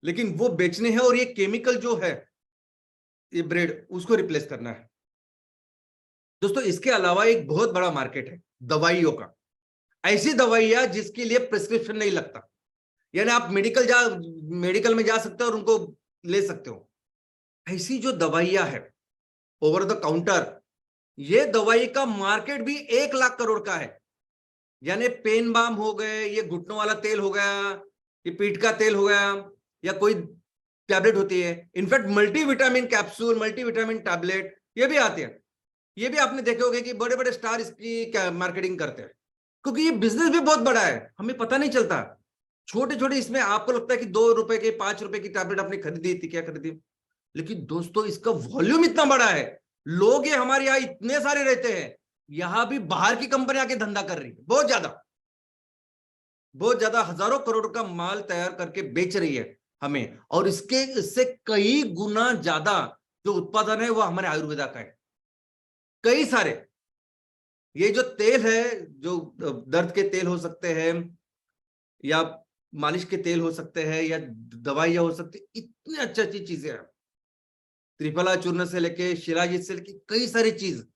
लेकिन वो बेचने हैं और ये केमिकल जो है ये ब्रेड, उसको रिप्लेस करना है। दोस्तों, इसके अलावा एक बहुत बड़ा मार्केट है दवाइयों का। ऐसी दवाइयां जिसके लिए प्रिस्क्रिप्शन नहीं लगता, यानी आप मेडिकल में जा सकते हो और उनको ले सकते हो। ऐसी जो दवाइयां है ओवर द काउंटर, ये दवाई का मार्केट भी 1 लाख करोड़ का है। यानी पेन बाम हो गए, ये घुटनों वाला तेल हो गया, ये पीठ का तेल हो गया, या कोई टैबलेट होती है, in fact multivitamin capsule, multivitamin tablet, ये भी आते हैं। ये भी आपने देखे होंगे कि बड़े बड़े स्टार इसकी मार्केटिंग करते हैं, क्योंकि ये बिजनेस भी बहुत बड़ा है, हमें पता नहीं चलता। छोटे छोटे इसमें आपको लगता है कि 2 रुपए के, 5 रुपए की टैबलेट आपने खरीदी थी, क्या खरीदी, लेकिन दोस्तों इसका वॉल्यूम इतना बड़ा है। लोग ये हमारे यहाँ इतने सारे रहते हैं, यहां भी बाहर की कंपनी आके धंधा कर रही है, बहुत ज्यादा हजारों करोड़ का माल तैयार करके बेच रही है हमें। और इससे कई गुना ज्यादा जो उत्पादन है वो हमारे आयुर्वेदा का है, कई सारे। ये जो तेल है, जो दर्द के तेल हो सकते हैं, या मालिश के तेल हो सकते हैं, या दवाइयां हो सकती, इतनी अच्छी चीजें हैं। त्रिफला चूर्ण से लेके शिलाजीत से लेके कई सारी चीज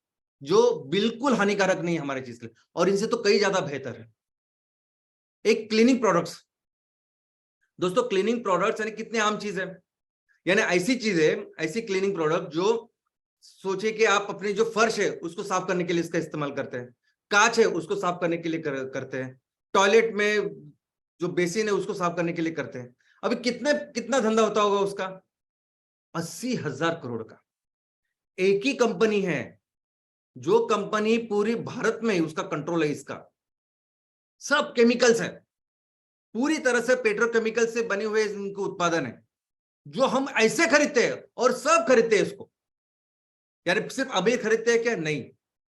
जो बिल्कुल हानिकारक नहीं है हमारे चीज के लिए, और इनसे तो कई ज्यादा बेहतर है। एक क्लीनिंग प्रोडक्ट्स। दोस्तों, क्लीनिंग प्रोडक्ट्स यानी कितने आम चीज है, यानी ऐसी चीजें, ऐसी क्लीनिंग प्रोडक्ट जो सोचे कि आप अपनी जो फर्श है उसको साफ करने के लिए इसका इस्तेमाल करते हैं, कांच है उसको साफ करने के लिए करते हैं, टॉयलेट में जो बेसिन है उसको साफ करने के लिए करते हैं। अभी कितना धंधा होता होगा उसका। 80,000 करोड़ का। एक ही कंपनी है, जो कंपनी पूरी भारत में उसका कंट्रोल है, इसका सब केमिकल्स है, पूरी तरह से पेट्रोकेमिकल से बने हुए इनके उत्पादन है, जो हम ऐसे खरीदते हैं और सब खरीदते हैं इसको। यानी सिर्फ अमीर खरीदते हैं क्या? नहीं,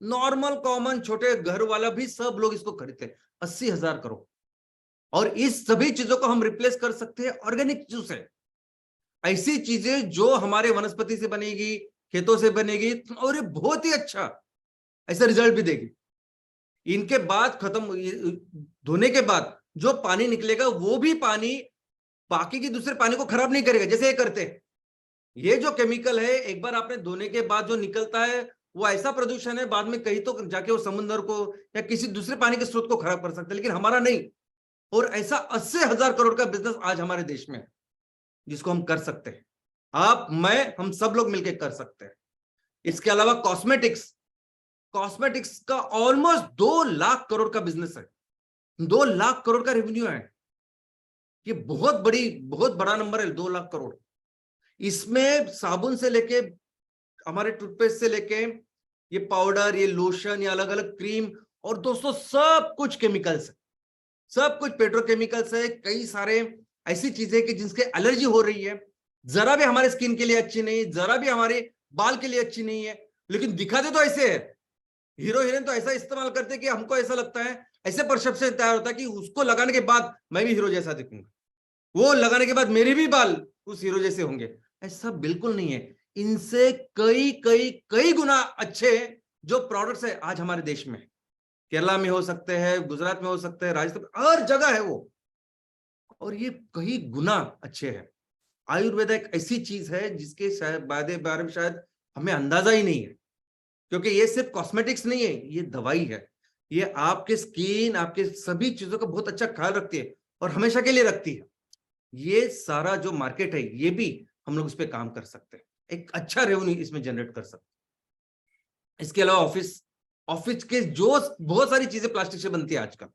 नॉर्मल कॉमन छोटे घर वाला भी सब लोग इसको खरीदते हैं। 80,000 करोड़। और इस सभी चीजों को हम रिप्लेस कर सकते हैं ऑर्गेनिक चीजों से, ऐसी चीजें जो हमारे वनस्पति से बनेगी, खेतों से बनेगी, और ये बहुत ही अच्छा ऐसा रिजल्ट भी देगी। इनके बाद खत्म धोने के बाद जो पानी निकलेगा वो भी पानी बाकी की दूसरे पानी को खराब नहीं करेगा जैसे ये करते हैं। ये जो केमिकल है, एक बार आपने धोने के बाद जो निकलता है वो ऐसा प्रदूषण है, बाद में कहीं तो जाके वो समुद्र को या किसी दूसरे पानी के स्रोत को खराब कर सकते हैं, लेकिन हमारा नहीं। और ऐसा 80,000 करोड़ का बिजनेस आज हमारे देश में है, जिसको हम कर सकते हैं। आप, मैं, हम सब लोग मिलकर कर सकते हैं। इसके अलावा कॉस्मेटिक्स का ऑलमोस्ट 2 लाख करोड़ का बिजनेस है, 2 लाख करोड़ का रेवेन्यू है। ये बहुत बड़ा नंबर है, 2 लाख करोड़। इसमें साबुन से लेके हमारे टूथपेस्ट से लेके ये पाउडर, ये लोशन, ये अलग अलग क्रीम, और दोस्तों सब कुछ केमिकल्स है, सब कुछ पेट्रोकेमिकल्स है। कई सारे ऐसी चीजें कि जिनसे एलर्जी हो रही है, जरा भी हमारे स्किन के लिए अच्छी नहीं, जरा भी हमारे बाल के लिए अच्छी नहीं है, लेकिन दिखाते तो ऐसे है। हीरो हीरोइन तो ऐसा इस्तेमाल करते कि हमको ऐसा लगता है, ऐसे परसेप्शन तैयार होता है कि उसको लगाने के बाद मैं भी हीरो जैसा दिखूंगा, वो लगाने के बाद मेरे भी बाल उस हीरो जैसे होंगे। ऐसा बिल्कुल नहीं है। इनसे कई कई कई गुना अच्छे जो प्रोडक्ट्स है आज हमारे देश में, केरला में हो सकते हैं, गुजरात में हो सकते हैं, राजस्थान, हर जगह है वो, और ये कई गुना अच्छे हैं। आयुर्वेद एक ऐसी चीज है जिसके शायद बारे में शायद हमें अंदाजा ही नहीं है, क्योंकि ये सिर्फ कॉस्मेटिक्स नहीं है, ये दवाई है। ये आपके स्किन, आपके सभी चीजों का बहुत अच्छा ख्याल रखती है और हमेशा के लिए रखती है। ये सारा जो मार्केट है, ये भी हम लोग इस पे काम कर सकते हैं, एक अच्छा रेवेन्यू इसमें जनरेट कर सकते हैं। इसके अलावा ऑफिस के जो बहुत सारी चीजें प्लास्टिक से बनती है आजकल,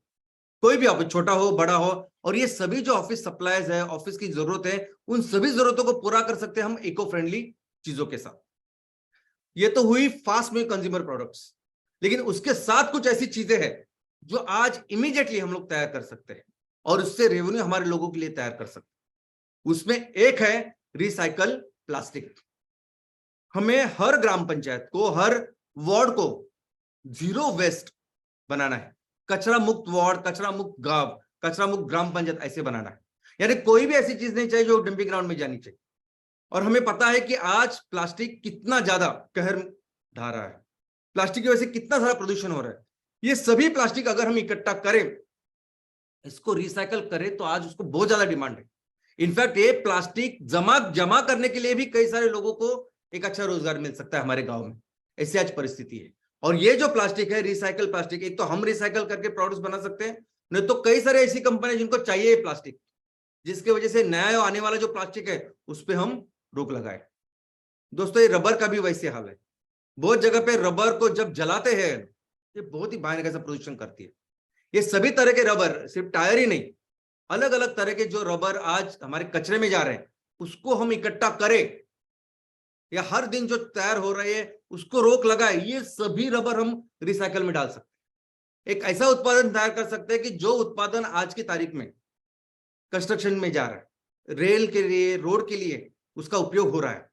कोई भी ऑफिस, छोटा हो बड़ा हो, और ये सभी जो ऑफिस सप्लाईज है, ऑफिस की जरूरत है, उन सभी जरूरतों को पूरा कर सकते हैं हम इको फ्रेंडली चीजों के साथ। ये तो हुई फास्ट मूविंग कंज्यूमर प्रोडक्ट्स, लेकिन उसके साथ कुछ ऐसी चीजें हैं जो आज इमीडिएटली हम लोग तैयार कर सकते हैं और उससे रेवेन्यू हमारे लोगों के लिए तैयार कर सकते हैं। उसमें एक है रिसाइकल प्लास्टिक। हमें हर ग्राम पंचायत को, हर वार्ड को 0 वेस्ट बनाना है, कचरा मुक्त वार्ड, कचरा मुक्त गांव, कचरा मुक्त ग्राम पंचायत ऐसे बनाना है। यानी कोई भी ऐसी चीज नहीं चाहिए जो डंपिंग ग्राउंड में जानी चाहिए। और हमें पता है कि आज प्लास्टिक कितना ज्यादा कहर ढा रहा है, प्लास्टिक की वजह से कितना सारा प्रदूषण हो रहा है। ये सभी प्लास्टिक अगर हम इकट्ठा करें, इसको रिसाइकल करें, तो आज उसको बहुत ज्यादा डिमांड है। इनफैक्ट ये प्लास्टिक जमा करने के लिए भी कई सारे लोगों को एक अच्छा रोजगार मिल सकता है हमारे गांव में, ऐसी आज परिस्थिति है। और ये जो प्लास्टिक है, रिसाइकल प्लास्टिक, एक तो हम रिसाइकल करके प्रोडक्ट्स बना सकते हैं, नहीं तो कई सारे ऐसी कंपनी जिनको चाहिए ये प्लास्टिक, जिसकी वजह से नया आने वाला जो प्लास्टिक है उस पर हम रोक लगाए। दोस्तों, ये रबर का भी वैसे हाल है। बहुत जगह पे रबर को जब जलाते हैं, ये बहुत ही भयानक ऐसा प्रदूषण करती है। ये सभी तरह के रबर, सिर्फ टायर ही नहीं, अलग अलग तरह के जो रबर आज हमारे कचरे में जा रहे हैं, उसको हम इकट्ठा करें, या हर दिन जो तैयार हो रहे हैं उसको रोक लगाए, ये सभी रबर हम रिसाइकल में डाल सकते हैं। एक ऐसा उत्पादन तैयार कर सकते हैं कि जो उत्पादन आज की तारीख में कंस्ट्रक्शन में जा रहा है, रेल के लिए, रोड के लिए उसका उपयोग हो रहा है।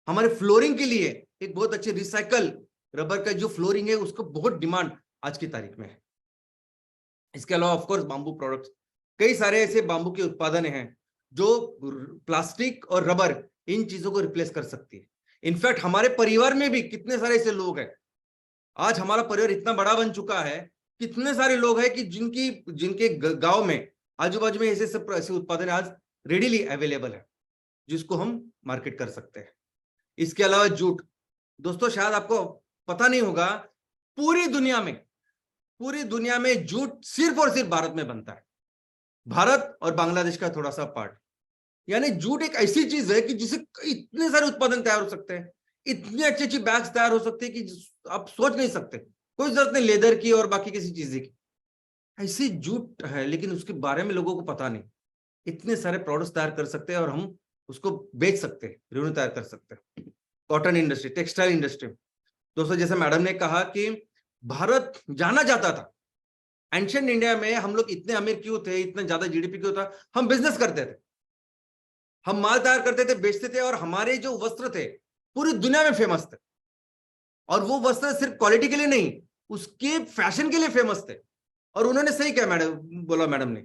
हमारे फ्लोरिंग के लिए एक बहुत अच्छी रिसाइकल रबर का जो फ्लोरिंग है, उसको बहुत डिमांड आज की तारीख में है। इसके अलावा ऑफकोर्स बांबू प्रोडक्ट्स, कई सारे ऐसे बांबू के उत्पादन हैं जो प्लास्टिक और रबर इन चीजों को रिप्लेस कर सकती है। इनफैक्ट हमारे परिवार में भी कितने सारे ऐसे लोग हैं, आज हमारा परिवार इतना बड़ा बन चुका है, कितने सारे लोग हैं कि जिनके गांव में, आजू बाजू में ऐसे उत्पादन आज रेडीली अवेलेबल है, जिसको हम मार्केट कर सकते हैं। इसके अलावा जूट, दोस्तों शायद आपको पता नहीं होगा, पूरी दुनिया में जूट सिर्फ और सिर्फ भारत में बनता है, भारत और बांग्लादेश का थोड़ा सा पार्ट। यानी जूट एक ऐसी चीज है कि जिसे इतने सारे उत्पादन तैयार हो सकते हैं, इतनी अच्छी अच्छी बैग्स तैयार हो सकते हैं कि आप सोच नहीं सकते। कोई जरूरत नहीं लेदर की और बाकी किसी चीज की, ऐसी जूट है, लेकिन उसके बारे में लोगों को पता नहीं। इतने सारे प्रोडक्ट्स तैयार कर सकते हैं और हम उसको बेच सकते हैं, रेवेन्यू तैयार कर सकते हैं। कॉटन इंडस्ट्री, टेक्सटाइल इंडस्ट्री, दोस्तों जैसे मैडम ने कहा कि भारत जाना जाता था, एंशिएंट इंडिया में हम लोग इतने अमीर क्यों थे, इतना ज्यादा जीडीपी क्यों था, हम बिजनेस करते थे, हम माल तैयार करते थे, बेचते थे, और हमारे जो वस्त्र थे पूरी दुनिया में फेमस थे। और वो वस्त्र सिर्फ क्वालिटी के लिए नहीं, उसके फैशन के लिए फेमस थे। और उन्होंने सही कहा बोला मैडम ने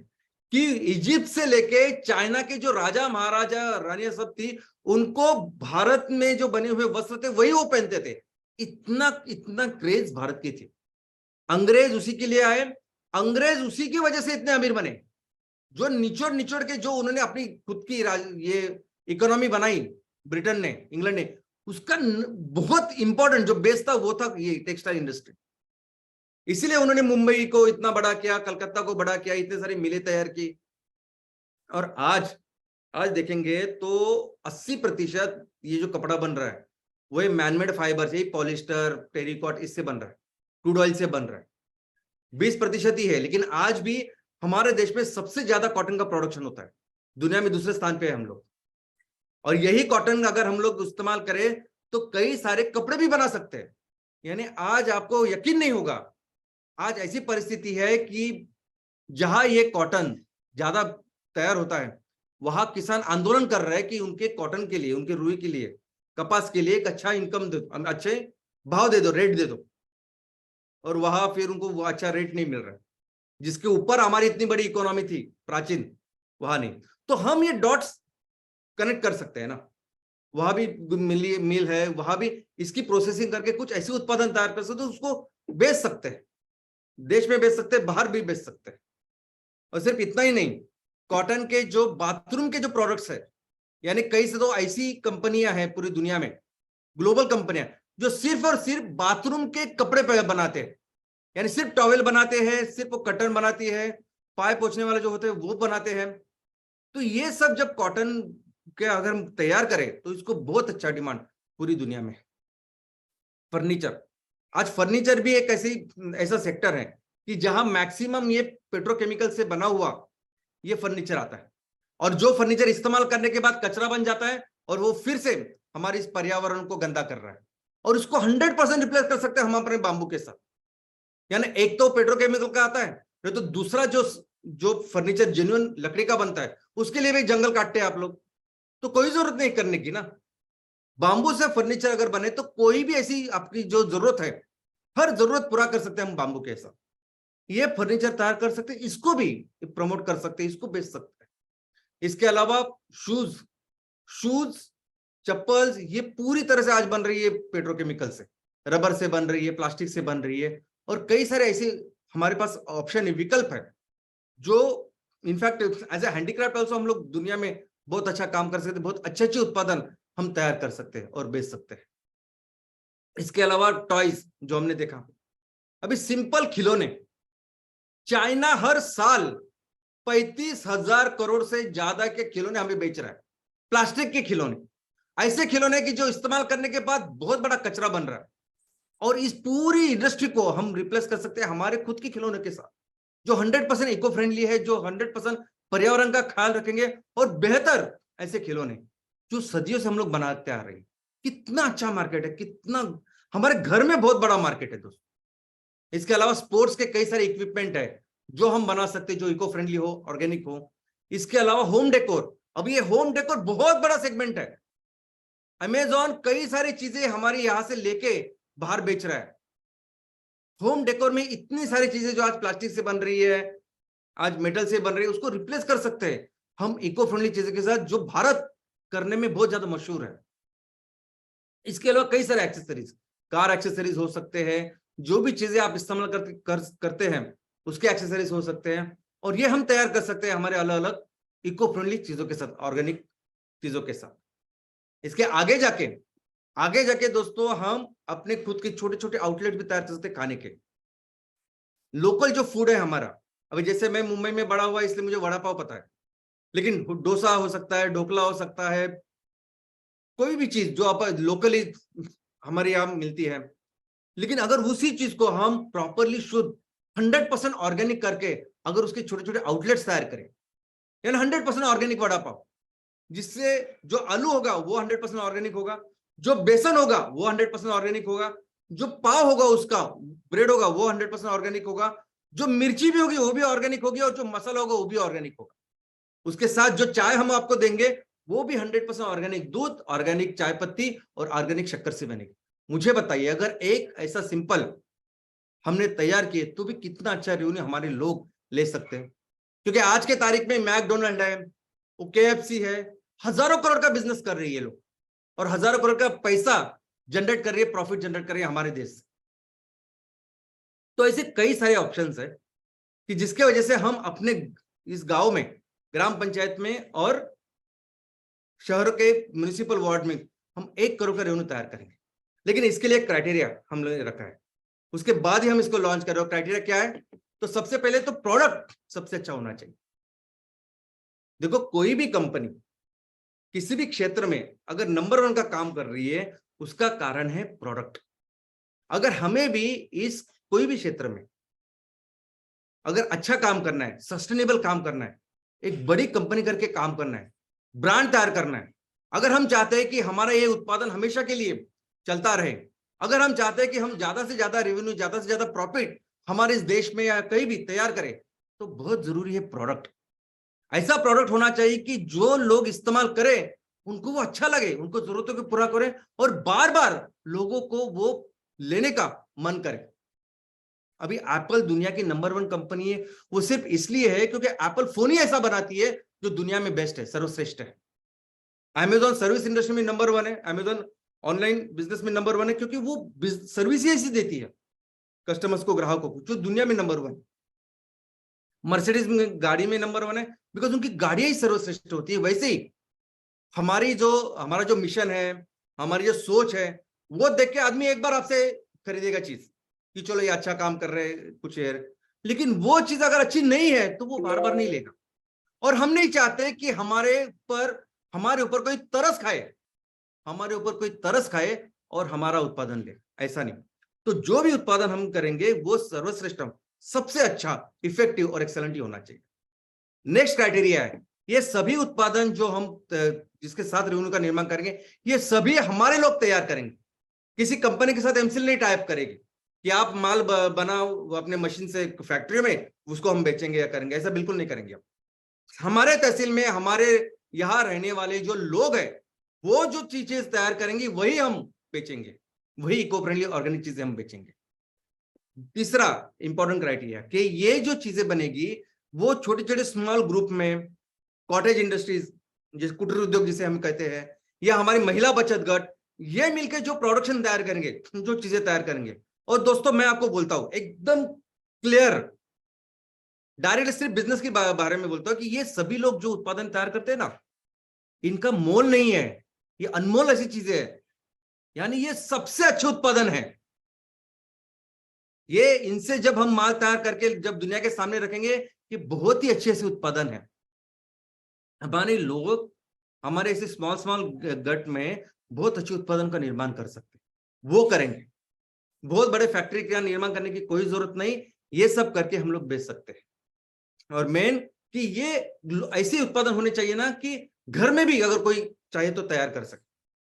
कि इजिप्ट से लेके चाइना के जो राजा महाराजा रानियां सब थी, उनको भारत में जो बने हुए वस्त्र थे वही वो पहनते थे। इतना इतना क्रेज भारत की थी। अंग्रेज उसी के लिए आए, अंग्रेज उसी की वजह से इतने अमीर बने, जो निचोड़ निचोड़ के जो उन्होंने अपनी खुद की ये इकोनॉमी बनाई, ब्रिटेन ने, इंग्लैंड ने, उसका बहुत इंपॉर्टेंट जो बेस था वो था ये टेक्सटाइल इंडस्ट्री। इसीलिए उन्होंने मुंबई को इतना बड़ा किया, कलकत्ता को बड़ा किया, इतने सारी मिलें तैयार की। और आज देखेंगे तो 80% ये जो कपड़ा बन रहा है वो मैनमेड फाइबर से, पॉलिस्टर, टेरिकॉट, इससे बन रहा है, क्रूड ऑयल से बन रहा है। 20% ही है, लेकिन आज भी हमारे देश में सबसे ज्यादा कॉटन का प्रोडक्शन होता है, दुनिया में दूसरे स्थान पे है हम लोग। और यही कॉटन अगर हम लोग इस्तेमाल करें तो कई सारे कपड़े भी बना सकते हैं। यानी आज आपको यकीन नहीं होगा, आज ऐसी परिस्थिति है कि जहां ये कॉटन ज्यादा तैयार होता है वहां किसान आंदोलन कर रहे हैं कि उनके कॉटन के लिए, उनके रुई के लिए, कपास के लिए एक अच्छा इनकम दो, अच्छे भाव दे दो, रेट दे दो। और वहां फिर उनको वो अच्छा रेट नहीं मिल रहा है, जिसके ऊपर हमारी इतनी बड़ी इकोनॉमी थी प्राचीन, वहां नहीं। तो हम ये डॉट्स कनेक्ट कर सकते हैं ना, वहां भी मिल है, वहां भी इसकी प्रोसेसिंग करके कुछ ऐसे उत्पादन तैयार कर सकते हैं, उसको बेच सकते हैं, देश में बेच सकते हैं, बाहर भी बेच सकते हैं। और सिर्फ इतना ही नहीं, कॉटन के जो बाथरूम के जो प्रोडक्ट्स है, यानी कई से तो ऐसी कंपनियां हैं पूरी दुनिया में, ग्लोबल कंपनियां, जो सिर्फ और सिर्फ बाथरूम के कपड़े बनाते हैं, यानी सिर्फ टॉवेल बनाते हैं, सिर्फ वो कर्टन बनाती है, पाय पोछने वाले जो होते हैं वो बनाते हैं। तो ये सब जब कॉटन के अगर हम तैयार करें तो इसको बहुत अच्छा डिमांड पूरी दुनिया में। फर्नीचर, आज फर्नीचर भी एक ऐसा सेक्टर है कि जहां मैक्सिमम ये पेट्रोकेमिकल से बना हुआ ये फर्नीचर आता है, और जो फर्नीचर इस्तेमाल करने के बाद कचरा बन जाता है और वो फिर से हमारे इस पर्यावरण को गंदा कर रहा है, और उसको 100% रिप्लेस कर सकते हैं हम अपने बांबू के साथ। यानी एक तो पेट्रोकेमिकल का आता है, तो दूसरा जो फर्नीचर जेन्युइन लकड़ी का बनता है उसके लिए भी जंगल काटते हैं आप लोग, तो कोई जरूरत नहीं करने की ना। बांबू से फर्नीचर अगर बने तो कोई भी ऐसी आपकी जो जरूरत है, हर जरूरत पूरा कर सकते हैं हम बांबू के साथ। ये फर्नीचर तैयार कर सकते हैं, इसको भी प्रमोट कर सकते हैं, इसको बेच सकते हैं। इसके अलावा शूज, चप्पल, ये पूरी तरह से आज बन रही है पेट्रोकेमिकल से, रबर से बन रही है, प्लास्टिक से बन रही है, और कई सारे ऐसे हमारे पास ऑप्शन है, विकल्प है, जो in fact as a handicraft also हम लोग दुनिया में बहुत अच्छा काम कर सकते हैं, बहुत अच्छे अच्छे उत्पादन हम तैयार कर सकते हैं और बेच सकते हैं। इसके अलावा टॉयज जो हमने देखा, अभी सिंपल खिलौने, चाइना हर साल 35,000 करोड़ से ज्यादा के खिलौने हमें बेच रहा है, प्लास्टिक के खिलौने, ऐसे खिलौने की जो इस्तेमाल करने के बाद बहुत बड़ा कचरा बन रहा है। और इस पूरी इंडस्ट्री को हम रिप्लेस कर सकते हैं हमारे खुद के खिलौने के साथ, जो 100% इको फ्रेंडली है, जो 100% पर्यावरण का ख्याल रखेंगे, और बेहतर ऐसे खिलौने जो सदियों से हम लोग बनाते आ रहे हैं। कितना अच्छा मार्केट है, कितना हमारे घर में बहुत बड़ा मार्केट है दोस्तों। इसके अलावा स्पोर्ट्स के कई सारे इक्विपमेंट है जो हम बना सकते हैं, जो इको फ्रेंडली हो, ऑर्गेनिक हो। इसके अलावा होम डेकोर, अब ये होम डेकोर बहुत बड़ा सेगमेंट है। अमेजॉन कई सारी चीजें हमारी यहां से लेके बाहर बेच रहा है। होम डेकोर में इतनी सारी चीजें जो आज प्लास्टिक से बन रही है, आज मेटल से बन रही है, उसको रिप्लेस कर सकते हैं हम इको फ्रेंडली चीजों के साथ, जो भारत करने में बहुत ज्यादा मशहूर है। इसके अलावा कई सारे एक्सेसरीज, कार एक्सेसरीज हो सकते हैं, जो भी चीजें आप इस्तेमाल करते हैं उसके एक्सेसरीज हो सकते हैं, और ये हम तैयार कर सकते हैं हमारे अलग अलग इको फ्रेंडली चीजों के साथ, ऑर्गेनिक चीजों के साथ। इसके आगे जाके दोस्तों हम अपने खुद के छोटे छोटे आउटलेट भी तैयार कर सकते हैं खाने के। लोकल जो फूड है हमारा, अभी जैसे मैं मुंबई में बड़ा हुआ इसलिए मुझे वड़ा पाव पता है, लेकिन डोसा हो सकता है, ढोकला हो सकता है, कोई भी चीज जो आप लोकली हमारे यहाँ मिलती है। लेकिन अगर उसी चीज को हम प्रॉपरली शुद्ध 100% ऑर्गेनिक करके अगर उसके छोटे छोटे आउटलेट्स तैयार करें, यानी 100% ऑर्गेनिक वड़ा पाव, जिससे जो आलू होगा वो 100% ऑर्गेनिक होगा, जो बेसन होगा वो 100% ऑर्गेनिक होगा, जो पाव होगा उसका ब्रेड होगा वो 100% ऑर्गेनिक होगा, जो मिर्ची भी होगी वो भी ऑर्गेनिक होगी, और जो मसाला होगा वो भी ऑर्गेनिक होगा। उसके साथ जो चाय हम आपको देंगे वो भी 100% ऑर्गेनिक दूध, ऑर्गेनिक चाय पत्ती और ऑर्गेनिक शक्कर से बनेगी। मुझे बताइए, अगर एक ऐसा सिंपल हमने तैयार किए तो भी कितना अच्छा रेवेन्यू हमारे लोग ले सकते हैं। क्योंकि आज के तारीख में मैकडोनल्ड है, वो KFC है, हजारों करोड़ का बिजनेस कर रही है लोग, और हजारों करोड़ का पैसा जनरेट कर रही है, प्रॉफिट जनरेट कर रही है हमारे देश से। तो ऐसे कई सारे ऑप्शंस है कि जिसके वजह से हम अपने इस गांव में, ग्राम पंचायत में और शहरों के म्युनिसिपल वार्ड में हम 1 करोड़ का रेवेन्यू तैयार करेंगे। लेकिन इसके लिए क्राइटेरिया हम लोगों ने रखा है, उसके बाद ही हम इसको लॉन्च कर रहे हो। क्राइटेरिया क्या है? तो सबसे पहले तो प्रोडक्ट सबसे अच्छा होना चाहिए। देखो, कोई भी कंपनी किसी भी क्षेत्र में अगर नंबर 1 का काम कर रही है, उसका कारण है प्रोडक्ट। अगर हमें भी इस कोई भी क्षेत्र में अगर अच्छा काम करना है, सस्टेनेबल काम करना है, एक बड़ी कंपनी करके काम करना है, ब्रांड तैयार करना है, अगर हम चाहते हैं कि हमारा ये उत्पादन हमेशा के लिए चलता रहे, अगर हम चाहते हैं कि हम ज्यादा से ज्यादा रेवेन्यू, ज्यादा से ज्यादा प्रॉफिट हमारे इस देश में या कहीं भी तैयार करें, तो बहुत जरूरी है प्रोडक्ट। ऐसा प्रोडक्ट होना चाहिए कि जो लोग इस्तेमाल करें उनको वो अच्छा लगे, उनको जरूरतों को पूरा करें और बार बार लोगों को वो लेने का मन करे। अभी एप्पल दुनिया की नंबर 1 कंपनी है, वो सिर्फ इसलिए है क्योंकि एप्पल फोन ही ऐसा बनाती है जो दुनिया में बेस्ट है, सर्वश्रेष्ठ है। अमेजॉन सर्विस इंडस्ट्री में नंबर 1 है, अमेजॉन ऑनलाइन बिजनेस में नंबर 1 है, क्योंकि वो सर्विस ही ऐसी देती है कस्टमर्स को, ग्राहकों को, जो दुनिया में नंबर 1। मर्सिडीज में गाड़ी में नंबर 1 है बिकॉज उनकी गाड़ियां ही सर्वश्रेष्ठ होती है। वैसे ही हमारा जो मिशन है, हमारी जो सोच है, वो देख के आदमी एक बार आपसे खरीदेगा चीज कि चलो ये अच्छा काम कर रहे हैं कुछ यार, लेकिन वो चीज अगर अच्छी नहीं है तो वो बार बार नहीं लेगा। और हम नहीं चाहते कि हमारे ऊपर कोई तरस खाए, हमारे ऊपर कोई तरस खाए और हमारा उत्पादन ले, ऐसा नहीं। तो जो भी उत्पादन हम करेंगे वो सर्वश्रेष्ठ, सबसे अच्छा, इफेक्टिव और एक्सेलेंट ही होना चाहिए। नेक्स्ट क्राइटेरिया है, ये सभी उत्पादन जो हम जिसके साथ रेवेन्यू का निर्माण करेंगे, ये सभी हमारे लोग तैयार करेंगे। किसी कंपनी के साथ एमसीएल नहीं टाइप करेगी कि आप माल बनाओ अपने मशीन से फैक्ट्री में, उसको हम बेचेंगे या करेंगे, ऐसा बिल्कुल नहीं करेंगे। हमारे तहसील में हमारे यहाँ रहने वाले जो लोग हैं, वो जो चीजें तैयार करेंगे वही हम बेचेंगे, वही इको फ्रेंडली ऑर्गेनिक चीजें हम बेचेंगे। तीसरा इंपॉर्टेंट क्राइटेरिया कि ये जो चीजें बनेगी वो छोटे छोटे स्मॉल ग्रुप में, कॉटेज इंडस्ट्रीज, जिस कुटीर उद्योग जिसे हम कहते हैं, या हमारी महिला बचत गट, ये मिलकर जो प्रोडक्शन तैयार करेंगे, जो चीजें तैयार करेंगे। और दोस्तों मैं आपको बोलता हूं एकदम क्लियर, डायरेक्ट सिर्फ बिजनेस के बारे में बोलता हूं कि ये सभी लोग जो उत्पादन तैयार करते हैं ना, इनका मोल नहीं है, ये अनमोल ऐसी चीजें है, यानी ये सबसे अच्छे उत्पादन है। ये इनसे जब हम माल तैयार करके जब दुनिया के सामने रखेंगे, ये बहुत ही अच्छे से उत्पादन है। हमारे लोग हमारे ऐसे स्मॉल गट में बहुत अच्छे उत्पादन का निर्माण कर सकते हैं, वो करेंगे। बहुत बड़े फैक्ट्री का निर्माण करने की कोई जरूरत नहीं, ये सब करके हम लोग बेच सकते हैं। और मेन कि ये ऐसे उत्पादन होने चाहिए ना कि घर में भी अगर कोई चाहे तो तैयार कर सके।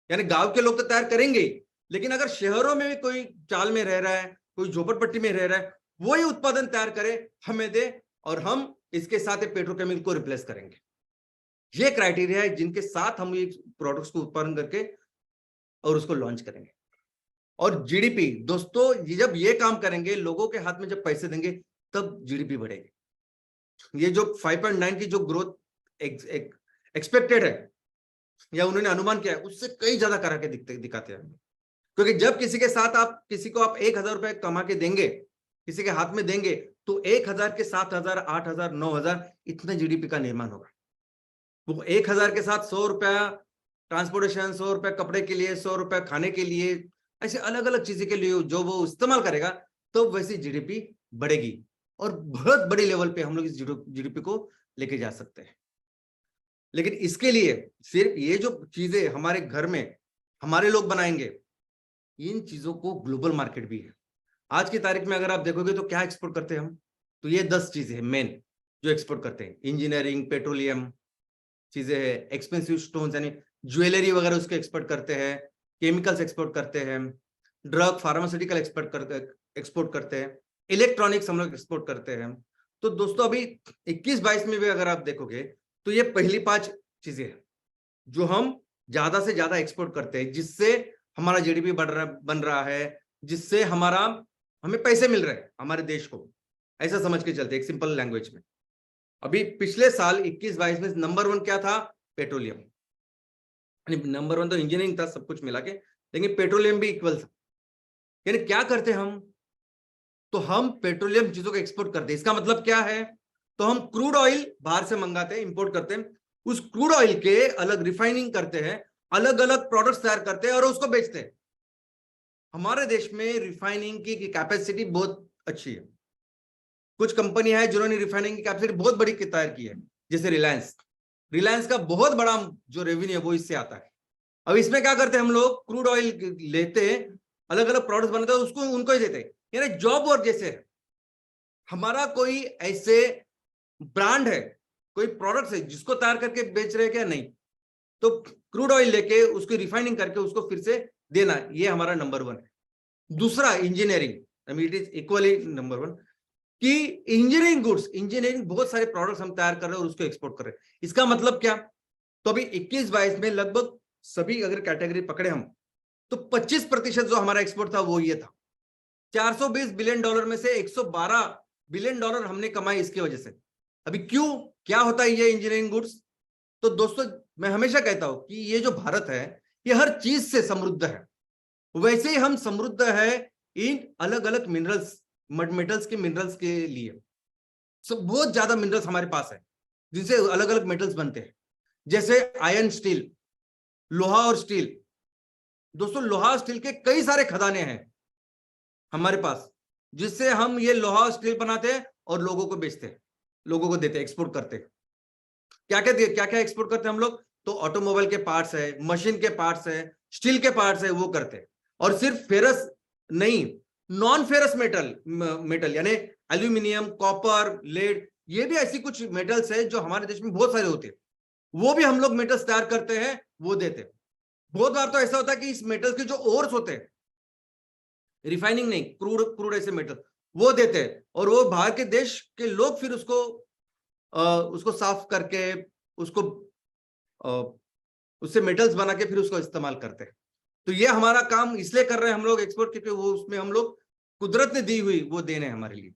यानी गांव के लोग तो तैयार करेंगे, लेकिन अगर शहरों में भी कोई चाल में रह रहा है, कोई झोपड़पट्टी में रह रहा है, वो ही उत्पादन तैयार करे, हमें दे, और हम इसके साथ पेट्रोकेमिकल को रिप्लेस करेंगे। ये क्राइटेरिया है जिनके साथ हम ये प्रोडक्ट्स को उत्पादन करके और उसको लॉन्च करेंगे। और जीडीपी दोस्तों, जब ये काम करेंगे, लोगों के हाथ में जब पैसे देंगे, तब जीडीपी बढ़ेगी। ये जो 5.9 की जो ग्रोथ एक्सपेक्टेड है या उन्होंने अनुमान किया है, उससे कई ज्यादा करा के दिखाते हैं। क्योंकि जब किसी के साथ किसी को आप 1,000 रुपए कमा के देंगे, किसी के हाथ में देंगे, तो 1,000 के 7,000, 8,000, 9,000 इतना जीडीपी का निर्माण होगा। वो 1,000 के साथ 100 रुपया ट्रांसपोर्टेशन, 100 रुपया कपड़े के लिए, 100 रुपया खाने के लिए, ऐसे अलग अलग चीजें के लिए जो वो इस्तेमाल करेगा, तो वैसी जीडीपी बढ़ेगी और बहुत बड़ी लेवल पे हम लोग इस जीडीपी को लेके जा सकते हैं। लेकिन इसके लिए सिर्फ ये जो चीजें हमारे घर में हमारे लोग बनाएंगे, इन चीजों को ग्लोबल मार्केट भी है। आज की तारीख में अगर आप देखोगे तो क्या एक्सपोर्ट करते हैं हम, तो ये 10 चीजें हैं मेन जो एक्सपोर्ट करते हैं। इंजीनियरिंग, पेट्रोलियम, चीजें है, एक्सपेंसिव स्टोन्स यानी ज्वेलरी वगैरह उसके एक्सपोर्ट करते हैं, केमिकल्स एक्सपोर्ट करते हैं, ड्रग फार्मास्यूटिकल एक्सपोर्ट करते हैं, इलेक्ट्रॉनिक्स हम लोग एक्सपोर्ट करते हैं। तो दोस्तों अभी 21-22 में भी अगर आप देखोगे तो ये पहली 5 चीजें हैं जो हम ज्यादा से ज्यादा एक्सपोर्ट करते हैं, जिससे हमारा जीडीपी बन रहा है, जिससे हमें पैसे मिल रहे हैं हमारे देश को, ऐसा समझ के चलते एक सिंपल लैंग्वेज में। अभी पिछले साल 21-22 में नंबर 1 क्या था? पेट्रोलियम। नंबर 1 तो इंजीनियरिंग था सब कुछ मिला के, लेकिन पेट्रोलियम भी इक्वल था। यानी क्या करते हम? तो हम पेट्रोलियम चीजों को एक्सपोर्ट करते हैं। इसका मतलब क्या है? तो हम क्रूड ऑयल बाहर से मंगाते हैं, इंपोर्ट करते हैं, उस क्रूड ऑयल के अलग रिफाइनिंग करते हैं, अलग अलग प्रोडक्ट्स तैयार करते हैं और उसको बेचते हैं। हमारे देश में रिफाइनिंग की कैपेसिटी बहुत अच्छी है। कुछ कंपनी है जिन्होंने रिफाइनिंग की कैपेसिटी बहुत बड़ी तैयार की है, जैसे रिलायंस का बहुत बड़ा जो रेवेन्यू है वो इससे आता है। अब इसमें क्या करते हैं हम लोग? क्रूड ऑयल लेते हैं, अलग अलग प्रोडक्ट्स बनाते हैं, उसको उनको ही देते हैं। यानी जॉब वर्क जैसे है। हमारा कोई ऐसे ब्रांड है, कोई प्रोडक्ट है जिसको तैयार करके बेच रहे हैं क्या? नहीं। तो क्रूड ऑयल लेके उसकी रिफाइनिंग करके उसको फिर से देना, ये हमारा नंबर 1 है। दूसरा engineering, it is equally number 1 कि इंजीनियरिंग बहुत सारे प्रोडक्ट्स हम तैयार कर रहे हैं और उसको एक्सपोर्ट कर रहे हैं। इसका मतलब क्या? तो अभी 21-22 में लगभग सभी अगर कैटेगरी पकड़े हम, तो 25% जो हमारा एक्सपोर्ट था वो ये था। $420 बिलियन में से $112 बिलियन हमने कमाए इसकी वजह से। अभी क्यों, क्या होता है ये इंजीनियरिंग गुड्स? तो दोस्तों मैं हमेशा कहता हूं कि ये जो भारत है ये हर चीज से समृद्ध है। वैसे ही हम समृद्ध है इन अलग अलग मेटल्स के लिए। बहुत ज्यादा मिनरल्स हमारे पास है जिनसे अलग अलग मेटल्स बनते हैं, जैसे आयरन, स्टील, लोहा और स्टील। दोस्तों लोहा स्टील के कई सारे खदाने हैं हमारे पास, जिससे हम ये लोहा स्टील बनाते हैं और लोगों को बेचते हैं, लोगों को देते हैं, एक्सपोर्ट करते हैं। क्या क्या एक्सपोर्ट करते हैं हम लोग? तो ऑटोमोबाइल के पार्ट्स है, मशीन के पार्ट्स है, स्टील के पार्ट्स है, वो करते हैं। और सिर्फ फेरस नहीं, नॉन फेरस मेटल यानी एल्यूमिनियम, कॉपर, लेड, ये भी ऐसी कुछ मेटल्स है जो हमारे देश में बहुत सारे होते हैं, वो भी हम लोग मेटल्स तैयार करते हैं, वो देते हैं। बहुत बार तो ऐसा होता है कि इस मेटल्स के जो ओर्स होते हैं, रिफाइनिंग नहीं, क्रूड ऐसे मेटल, वो देते हैं और वो बाहर के देश के लोग फिर उसको साफ करके उससे मेटल्स बना के फिर उसको इस्तेमाल करते हैं। तो ये हमारा काम इसलिए कर रहे हैं हम लोग एक्सपोर्ट, क्योंकि वो उसमें हम लोग कुदरत ने दी हुई वो देने हमारे लिए।